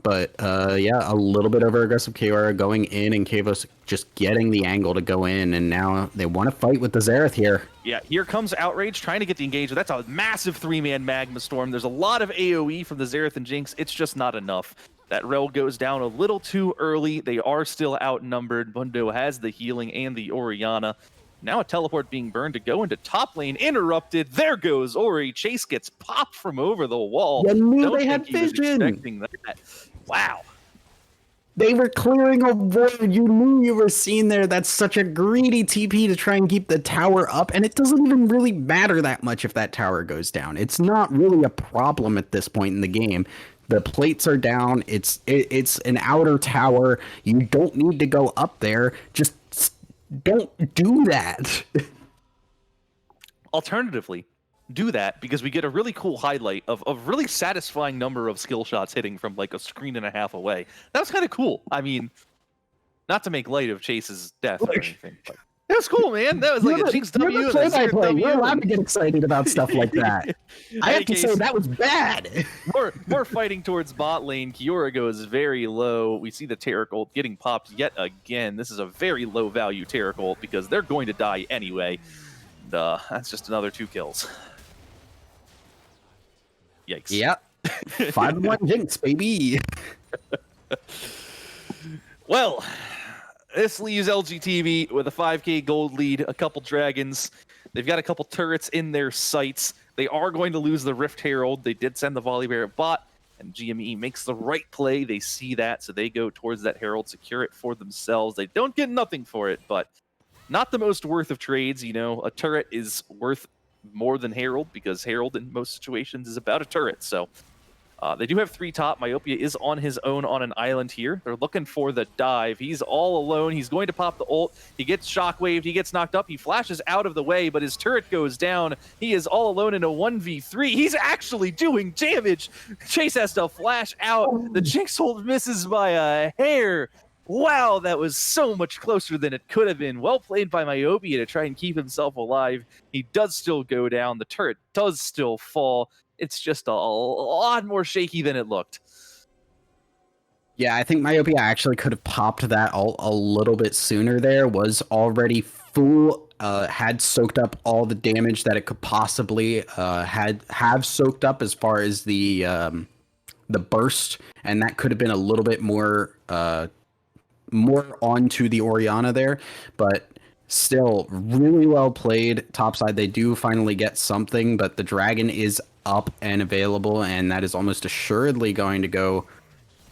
But, yeah, a little bit over aggressive Kiora going in, and Kavos just getting the angle to go in, and now they want to fight with the Xerath here. Yeah, here comes Outrage trying to get the engagement. That's a massive three-man Magma Storm. There's a lot of AoE from the Xerath and Jinx. It's just not enough. That Rel goes down a little too early. They are still outnumbered. Mundo has the healing and the Orianna. Now a teleport being burned to go into top lane. Interrupted. There goes Ori. Chase gets popped from over the wall. You knew they had vision. Expecting that. Wow. They were clearing a void. You knew you were seen there. That's such a greedy TP to try and keep the tower up, and it doesn't even really matter that much if that tower goes down. It's not really a problem at this point in the game. The plates are down. It's an outer tower. You don't need to go up there. Just don't do that. Alternatively, do that because we get a really cool highlight of a really satisfying number of skill shots hitting from like a screen and a half away. That was kind of cool. I mean, not to make light of Chase's death or anything, but that was cool, man. That was like a Jinx W and a Xerath W. We're allowed to get excited about stuff like that. I have to say that was bad. more fighting towards bot lane. Kiora goes very low. We see the Taric ult getting popped yet again. This is a very low value Taric ult because they're going to die anyway. That's just another 2 kills. Yikes. Yep. 5-1 Jinx, baby. Well, this leaves LGTV with a 5k gold lead, a couple dragons. They've got a couple turrets in their sights. They are going to lose the Rift Herald. They did send the Volibear at bot, and GME makes the right play. They see that, so they go towards that Herald, secure it for themselves. They don't get nothing for it, but not the most worth of trades. You know, a turret is worth more than Herald because Herald in most situations is about a turret. So they do have 3 top. Myopia is on his own on an island here. They're looking for the dive. He's all alone. He's going to pop the ult. He gets shockwaved. He gets knocked up. He flashes out of the way, but his turret goes down. He is all alone in a 1v3. He's actually doing damage. Chase has to flash out. The Jinx ult misses by a hair. Wow, that was so much closer than it could have been. Well played by Myopia to try and keep himself alive. He does still go down. The turret does still fall. It's just a lot more shaky than it looked. Yeah, I think Myopia actually could have popped that ult a little bit sooner there. Was already full, had soaked up all the damage that it could possibly have soaked up as far as the burst, and that could have been a little bit more onto the Orianna there, but still really well played. Topside, they do finally get something, but the dragon is up and available, and that is almost assuredly going to go.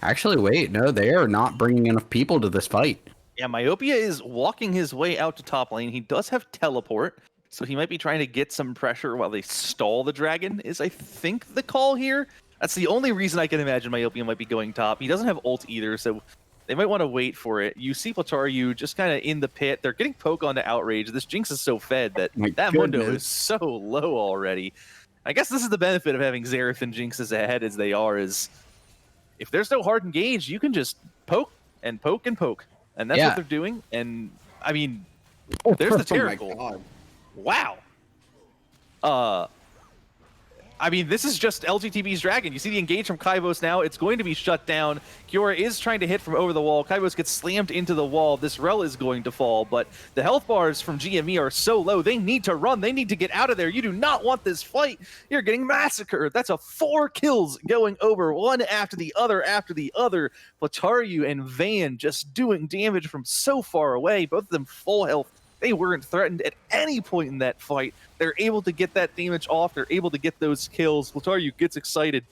Actually, wait, no, they are not bringing enough people to this fight. Yeah, Myopia is walking his way out to top lane. He does have teleport, so he might be trying to get some pressure while they stall the dragon, is I think the call here. That's the only reason I can imagine Myopia might be going top. He doesn't have ult either, so they might want to wait for it. You see Plataru just kind of in the pit. They're getting poke onto Outrage. This Jinx is so fed that Mundo is so low already. I guess this is the benefit of having Xerath and Jinx as ahead as they are, is if there's no hard engage, you can just poke and poke and poke. And that's what they're doing. And, I mean, there's the Taric ult. Wow. I mean, this is just LGTB's Dragon. You see the engage from Kaivos now. It's going to be shut down. Kiora is trying to hit from over the wall. Kaivos gets slammed into the wall. This Rel is going to fall, but the health bars from GME are so low. They need to run. They need to get out of there. You do not want this fight. You're getting massacred. That's a 4 kills going over, one after the other after the other. Plataru and Van just doing damage from so far away. Both of them full health. They weren't threatened at any point in that fight. They're able to get that damage off. They're able to get those kills. Plataru gets excited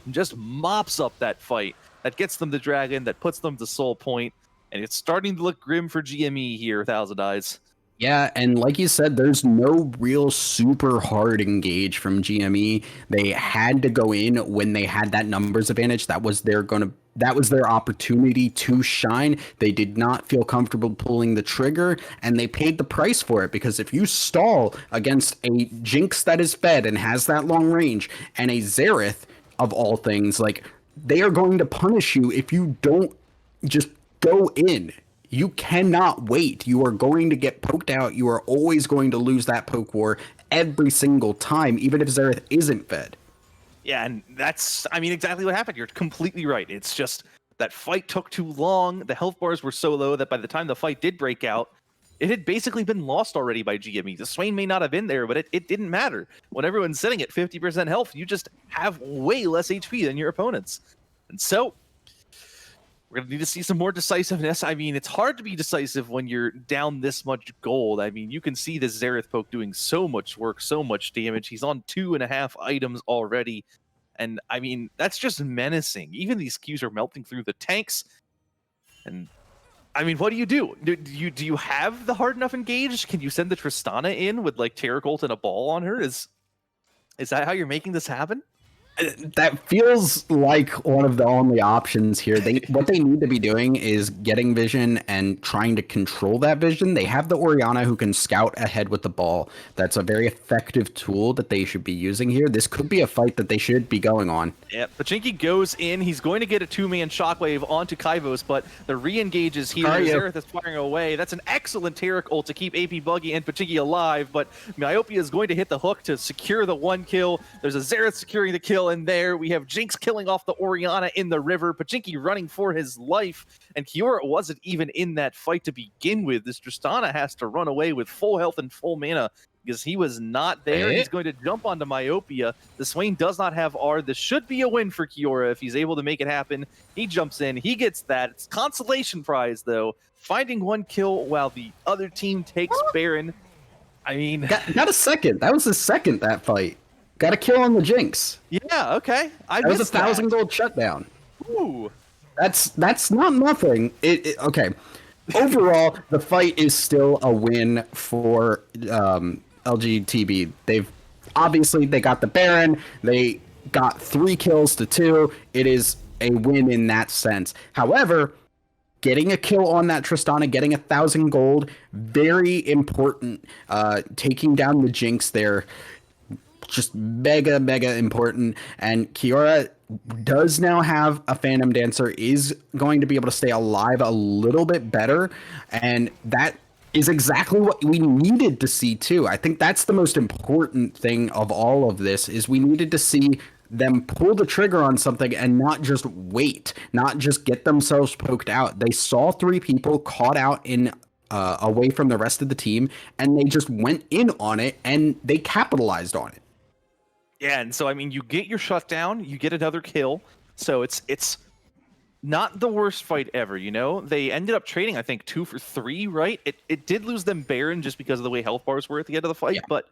and just mops up that fight. That gets them the dragon. That puts them to soul point. And it's starting to look grim for GME here, Thousand Eyes. Yeah, and like you said, there's no real super hard engage from GME. They had to go in when they had that numbers advantage. That was their opportunity to shine. They did not feel comfortable pulling the trigger, and they paid the price for it, because if you stall against a Jinx that is fed and has that long range, and a Xerath of all things, like, they are going to punish you if you don't just go in. You cannot wait. You are going to get poked out. You are always going to lose that poke war every single time, even if Xerath isn't fed. Yeah, and that's, I mean, exactly what happened. You're completely right. It's just that fight took too long. The health bars were so low that by the time the fight did break out, it had basically been lost already by GME. The Swain may not have been there, but it didn't matter. When everyone's sitting at 50% health, you just have way less HP than your opponents. And so we're going to need to see some more decisiveness. I mean, it's hard to be decisive when you're down this much gold. I mean, you can see this Xerath poke doing so much work, so much damage. He's on 2.5 items already. And, I mean, that's just menacing. Even these Qs are melting through the tanks. And, I mean, what do you do? Do you have the hard enough engage? Can you send the Tristana in with, like, Terracolt and a ball on her? Is that how you're making this happen? That feels like one of the only options here. What they need to be doing is getting vision and trying to control that vision. They have the Orianna who can scout ahead with the ball. That's a very effective tool that they should be using here. This could be a fight that they should be going on. Yeah, Pachinki goes in. He's going to get a 2-man shockwave onto Kaivos, but the re-engages here. Xerath is firing away. That's an excellent Terrac ult to keep AP Buggy and Pachinki alive, but Myopia is going to hit the hook to secure the 1 kill. There's a Xerath securing the kill. And there we have Jinx killing off the Orianna in the river, Pachinki running for his life, and Kiora wasn't even in that fight to begin with. This Tristana has to run away with full health and full mana because he was not there. He's going to jump onto Myopia. The Swain does not have R. This should be a win for Kiora if he's able to make it happen. He jumps in. He gets that. It's consolation prize, though. Finding 1 kill while the other team takes Baron. I mean... Got a second. That was the second, that fight. Got a kill on the Jinx. Yeah, okay. That was a 1,000 gold shutdown. Ooh. That's not nothing. Okay. Overall, the fight is still a win for LGTB. They got the Baron. They got 3 kills to 2. It is a win in that sense. However, getting a kill on that Tristana, getting 1,000 gold, very important. Taking down the Jinx there, just mega important. And Kiora does now have a Phantom Dancer, is going to be able to stay alive a little bit better, and that is exactly what we needed to see too. I think that's the most important thing of all of this, is we needed to see them pull the trigger on something and not just wait, not just get themselves poked out. They saw 3 people caught out in away from the rest of the team, and they just went in on it and they capitalized on it. Yeah, and so, I mean, you get your shutdown, you get another kill, so it's not the worst fight ever, you know? They ended up trading, I think, 2 for 3, right? It did lose them Baron just because of the way health bars were at the end of the fight, but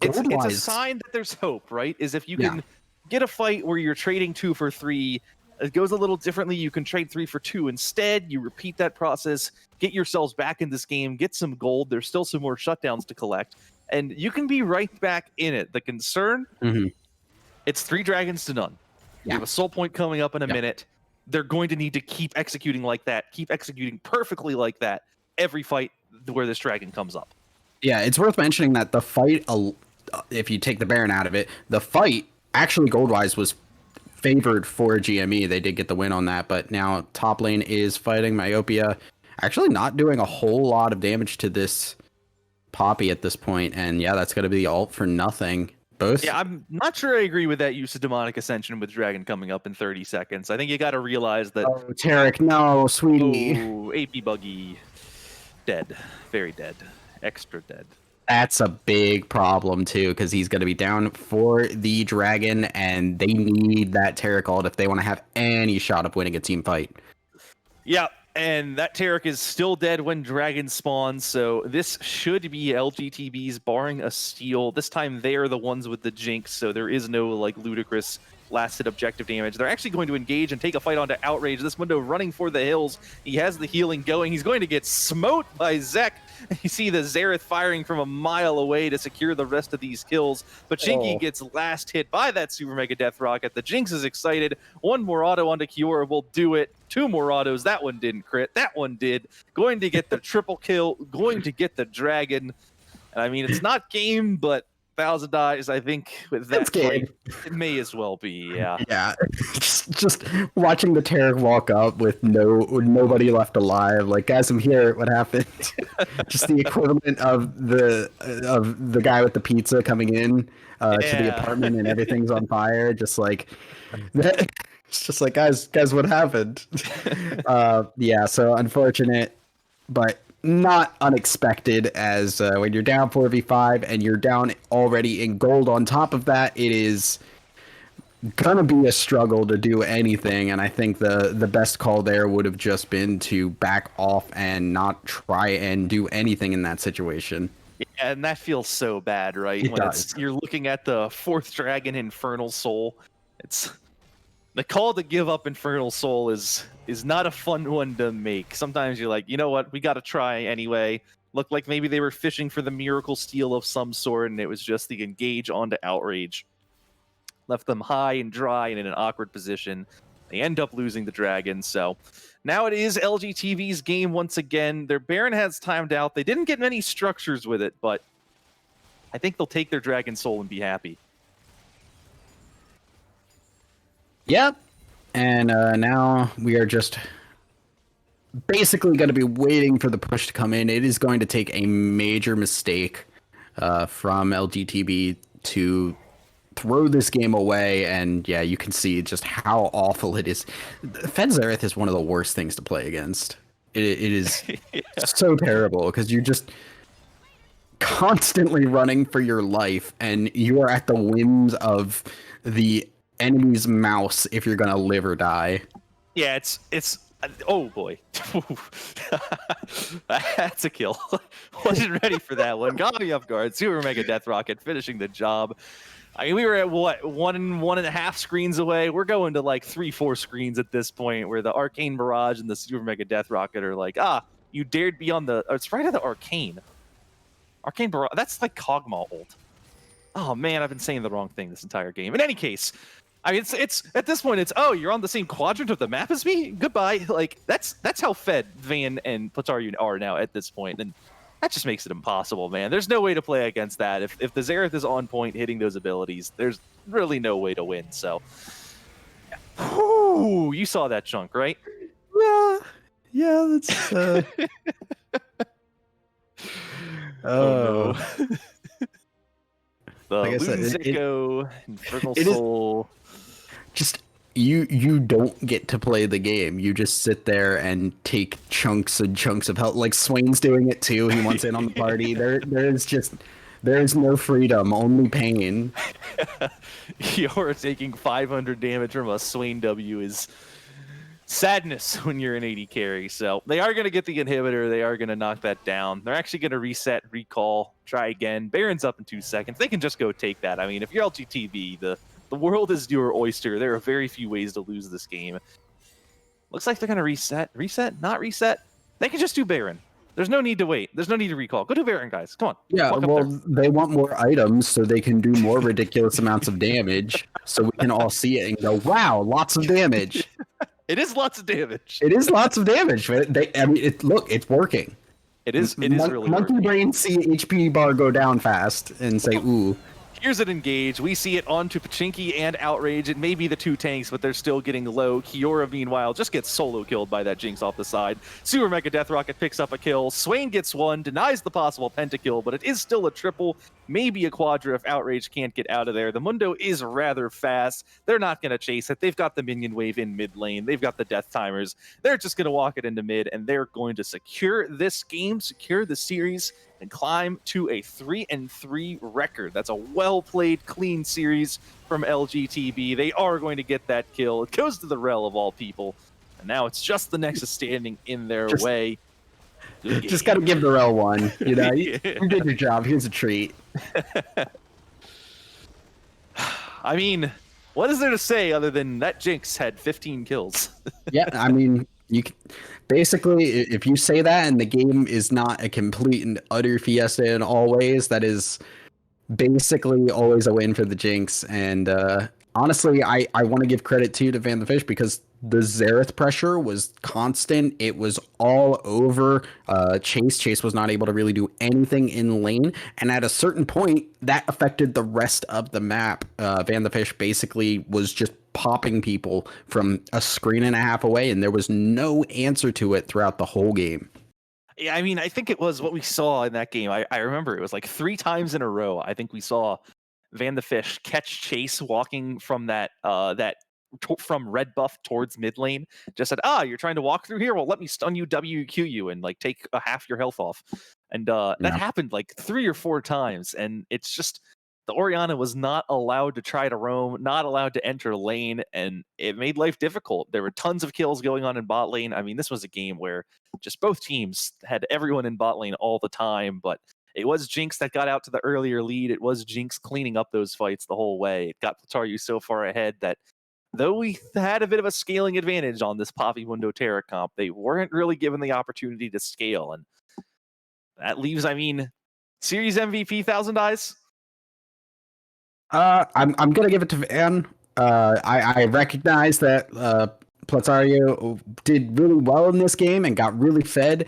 it's a sign that there's hope, right? Is if you can get a fight where you're trading 2 for 3, it goes a little differently, you can trade 3 for 2 instead, you repeat that process, get yourselves back in this game, get some gold, there's still some more shutdowns to collect, and you can be right back in it. The concern, it's 3 dragons to none. We have a soul point coming up in a minute. They're going to need to keep executing like that, keep executing perfectly like that every fight where this dragon comes up. Yeah, it's worth mentioning that the fight, if you take the Baron out of it, the fight actually gold-wise was favored for GME. They did get the win on that, but now top lane is fighting Myopia, actually not doing a whole lot of damage to this Poppy at this point, and yeah, that's going to be the ult for nothing. Both? Yeah, I'm not sure I agree with that use of Demonic Ascension with Dragon coming up in 30 seconds. I think you got to realize that. Oh, Tarek, no, sweetie. Oh, AP Buggy, dead. Very dead. Extra dead. That's a big problem too, because he's going to be down for the dragon, and they need that Tarek ult if they want to have any shot of winning a team fight. Yeah, and that Tarek is still dead when Dragon spawns, so this should be LGTB's barring a steal. This time they're the ones with the Jinx, so there is no like ludicrous lasted objective damage. They're actually going to engage and take a fight onto Outrage. This window running for the hills. He has the healing going. He's going to get smote by Zek. You see the Xerath firing from a mile away to secure the rest of these kills. But Chinky gets last hit by that Super Mega Death Rocket. The Jinx is excited. One more auto onto Kiora will do it. Two more autos. That one didn't crit. That one did. Going to get the triple kill. Going to get the dragon. And I mean, it's not game, but 1,000 dies, I think, with that fight, it may as well be, yeah. Yeah, just watching the Tarek walk up with nobody left alive. Like, guys, I'm here. What happened? Just the equivalent of the guy with the pizza coming in to the apartment and everything's on fire. Just like that. It's just like, guys, what happened? Yeah, so unfortunate, but not unexpected, as when you're down 4v5 and you're down already in gold on top of that, it is gonna be a struggle to do anything. And I think the best call there would have just been to back off and not try and do anything in that situation. Yeah, and that feels so bad, right? You're looking at the 4th dragon, Infernal Soul. It's the call to give up Infernal Soul is not a fun one to make. Sometimes you're like, you know what, we got to try anyway. Looked like maybe they were fishing for the miracle steal of some sort, and it was just the engage onto Outrage. Left them high and dry and in an awkward position. They end up losing the dragon, so now it is LGTV's game once again. Their Baron has timed out. They didn't get many structures with it, but I think they'll take their Dragon Soul and be happy. Yep. And now we are just basically going to be waiting for the push to come in. It is going to take a major mistake from LGTB to throw this game away. And yeah, you can see just how awful it is. Fed Xerath is one of the worst things to play against. It is so terrible because you're just constantly running for your life and you are at the whims of the enemy's mouse if you're gonna live or die. Yeah, it's oh boy. That's a kill. Wasn't ready for that one. Got me off guard. Super Mega Death Rocket finishing the job. I mean, we were at what, 1.5 screens away. We're going to like 3-4 screens at this point, where the Arcane Barrage and the Super Mega Death Rocket are like, you dared be on the. It's right at the Arcane Barrage. That's like Kog'Maw ult. Oh man, I've been saying the wrong thing this entire game. In any case, I mean, it's at this point, it's, oh, you're on the same quadrant of the map as me? Goodbye. Like, that's how fed Van and Plataru are now at this point, and that just makes it impossible, man. There's no way to play against that. If the Xerath is on point hitting those abilities, there's really no way to win, so. Yeah. Whew, you saw that chunk, right? Yeah, that's... Oh, no. The like I said, Lunzico, Infernal Soul... Just you don't get to play the game. You just sit there and take chunks and chunks of health. Like Swain's doing it too. He wants in on the party. There's no freedom, only pain. You're taking 500 damage from a Swain W is sadness when you're an 80 carry. So they are going to get the inhibitor. They are going to knock that down. They're actually going to reset, recall, try again. Baron's up in 2 seconds. They can just go take that. I mean, if you're LGTV, the world is your oyster. There are very few ways to lose this game. Looks like they're going to reset. Reset? Not reset? They can just do Baron. There's no need to wait. There's no need to recall. Go do Baron, guys. Come on. Yeah, well, they want more items so they can do more ridiculous amounts of damage so we can all see it and go, wow, lots of damage. It is lots of damage. It is lots of damage. I mean, look, it's working. It is really Monkey working. Brain see HP bar go down fast and say, ooh. Here's an engage. We see it onto Pachinki and Outrage. It may be the 2 tanks, but they're still getting low. Kiora, meanwhile, just gets solo killed by that Jinx off the side. Super Mega Death Rocket picks up a kill. Swain gets one, denies the possible pentakill, but it is still a triple. maybe a Quadra if Outrage can't get out of there. The Mundo is rather fast. They're not going to chase it. They've got the minion wave in mid lane. They've got the death timers. They're just going to walk it into mid, and they're going to secure this game, secure the series, and climb to a 3-3 record. That's a well-played, clean series from LGTB. They are going to get that kill. It goes to the Rel of all people, and now it's just the Nexus standing in their way. Just got to give the Rel one. You know, you did your job. Here's a treat. I mean, what is there to say other than that Jinx had 15 kills? Yeah, I mean, basically, if you say that and the game is not a complete and utter fiesta in all ways, that is basically always a win for the Jinx. And honestly, I want to give credit to Van the Fish because the Xerath pressure was constant. It was all over Chase. Chase was not able to really do anything in lane. And at a certain point, that affected the rest of the map. Van the Fish basically was just popping people from a screen and a half away, and there was no answer to it throughout the whole game. Yeah, I mean, I think it was what we saw in that game. I remember it was like 3 times in a row. I think we saw Van the Fish catch Chase walking from from red buff towards mid lane. Just said, you're trying to walk through here? Well, let me stun you, WQ you, and like take half your health off. And that happened like 3 or 4 times. And it's just the Orianna was not allowed to try to roam, not allowed to enter lane, and it made life difficult. There were tons of kills going on in bot lane. I mean, this was a game where just both teams had everyone in bot lane all the time, but it was Jinx that got out to the earlier lead. It was Jinx cleaning up those fights the whole way. It got Plataru so far ahead that though we had a bit of a scaling advantage on this Poppy Mundo Terra comp, they weren't really given the opportunity to scale. And that leaves, I mean, Series MVP 1,000 Eyes. I'm gonna give it to Van. I recognize that Platario did really well in this game and got really fed.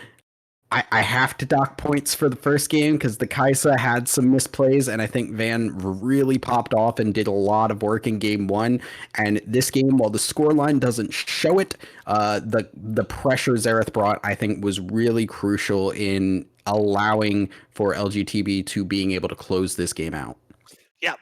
I have to dock points for the first game because the Kaisa had some misplays, and I think Van really popped off and did a lot of work in game 1. And this game, while the scoreline doesn't show it, the pressure Xerath brought, I think, was really crucial in allowing for LGTB to being able to close this game out. Yeah.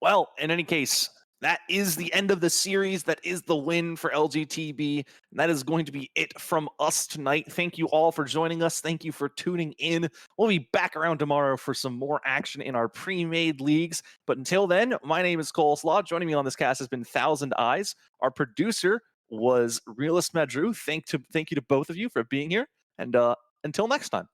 Well, in any case, that is the end of the series. That is the win for LGTB. And that is going to be it from us tonight. Thank you all for joining us. Thank you for tuning in. We'll be back around tomorrow for some more action in our pre-made leagues. But until then, my name is Cole Slaw. Joining me on this cast has been 1,000 Eyes. Our producer was Realist Madru. Thank you to both of you for being here. And until next time.